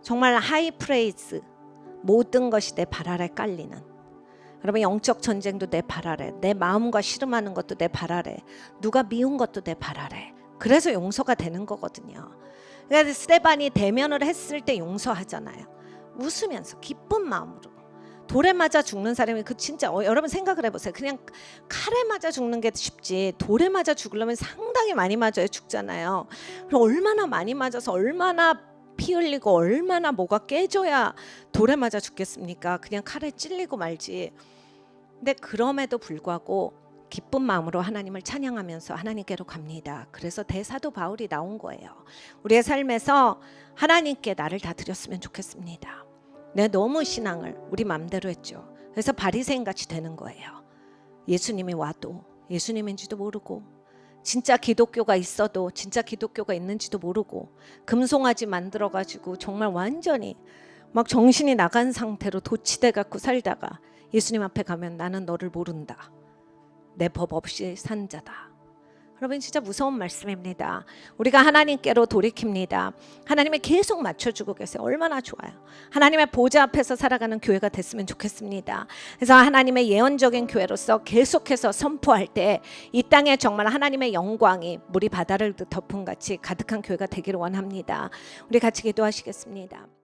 정말 하이 프레이즈, 모든 것이 내 발 아래 깔리는. 여러분, 영적 전쟁도 내 발 아래, 내 마음과 씨름하는 것도 내 발 아래, 누가 미운 것도 내 발 아래. 그래서 용서가 되는 거거든요. 그래서 스데반이 대면을 했을 때 용서하잖아요. 웃으면서 기쁜 마음으로. 돌에 맞아 죽는 사람이 그 진짜 여러분 생각을 해보세요. 그냥 칼에 맞아 죽는 게 쉽지 돌에 맞아 죽으려면 상당히 많이 맞아야 죽잖아요. 그럼 얼마나 많이 맞아서 얼마나 피 흘리고 얼마나 뭐가 깨져야 돌에 맞아 죽겠습니까? 그냥 칼에 찔리고 말지. 근데 그럼에도 불구하고 기쁜 마음으로 하나님을 찬양하면서 하나님께로 갑니다. 그래서 대사도 바울이 나온 거예요. 우리의 삶에서 하나님께 나를 다 드렸으면 좋겠습니다. 내 너무 신앙을 우리 맘대로 했죠. 그래서 바리새인 같이 되는 거예요. 예수님이 와도 예수님인지도 모르고, 진짜 기독교가 있어도 진짜 기독교가 있는지도 모르고, 금송아지 만들어가지고 정말 완전히 막 정신이 나간 상태로 도치돼 갖고 살다가 예수님 앞에 가면 나는 너를 모른다, 내 법 없이 산 자다. 여러분 진짜 무서운 말씀입니다. 우리가 하나님께로 돌이킵니다. 하나님이 계속 맞춰주고 계세요. 얼마나 좋아요. 하나님의 보좌 앞에서 살아가는 교회가 됐으면 좋겠습니다. 그래서 하나님의 예언적인 교회로서 계속해서 선포할 때 이 땅에 정말 하나님의 영광이 물이 바다를 덮은 같이 가득한 교회가 되기를 원합니다. 우리 같이 기도하시겠습니다.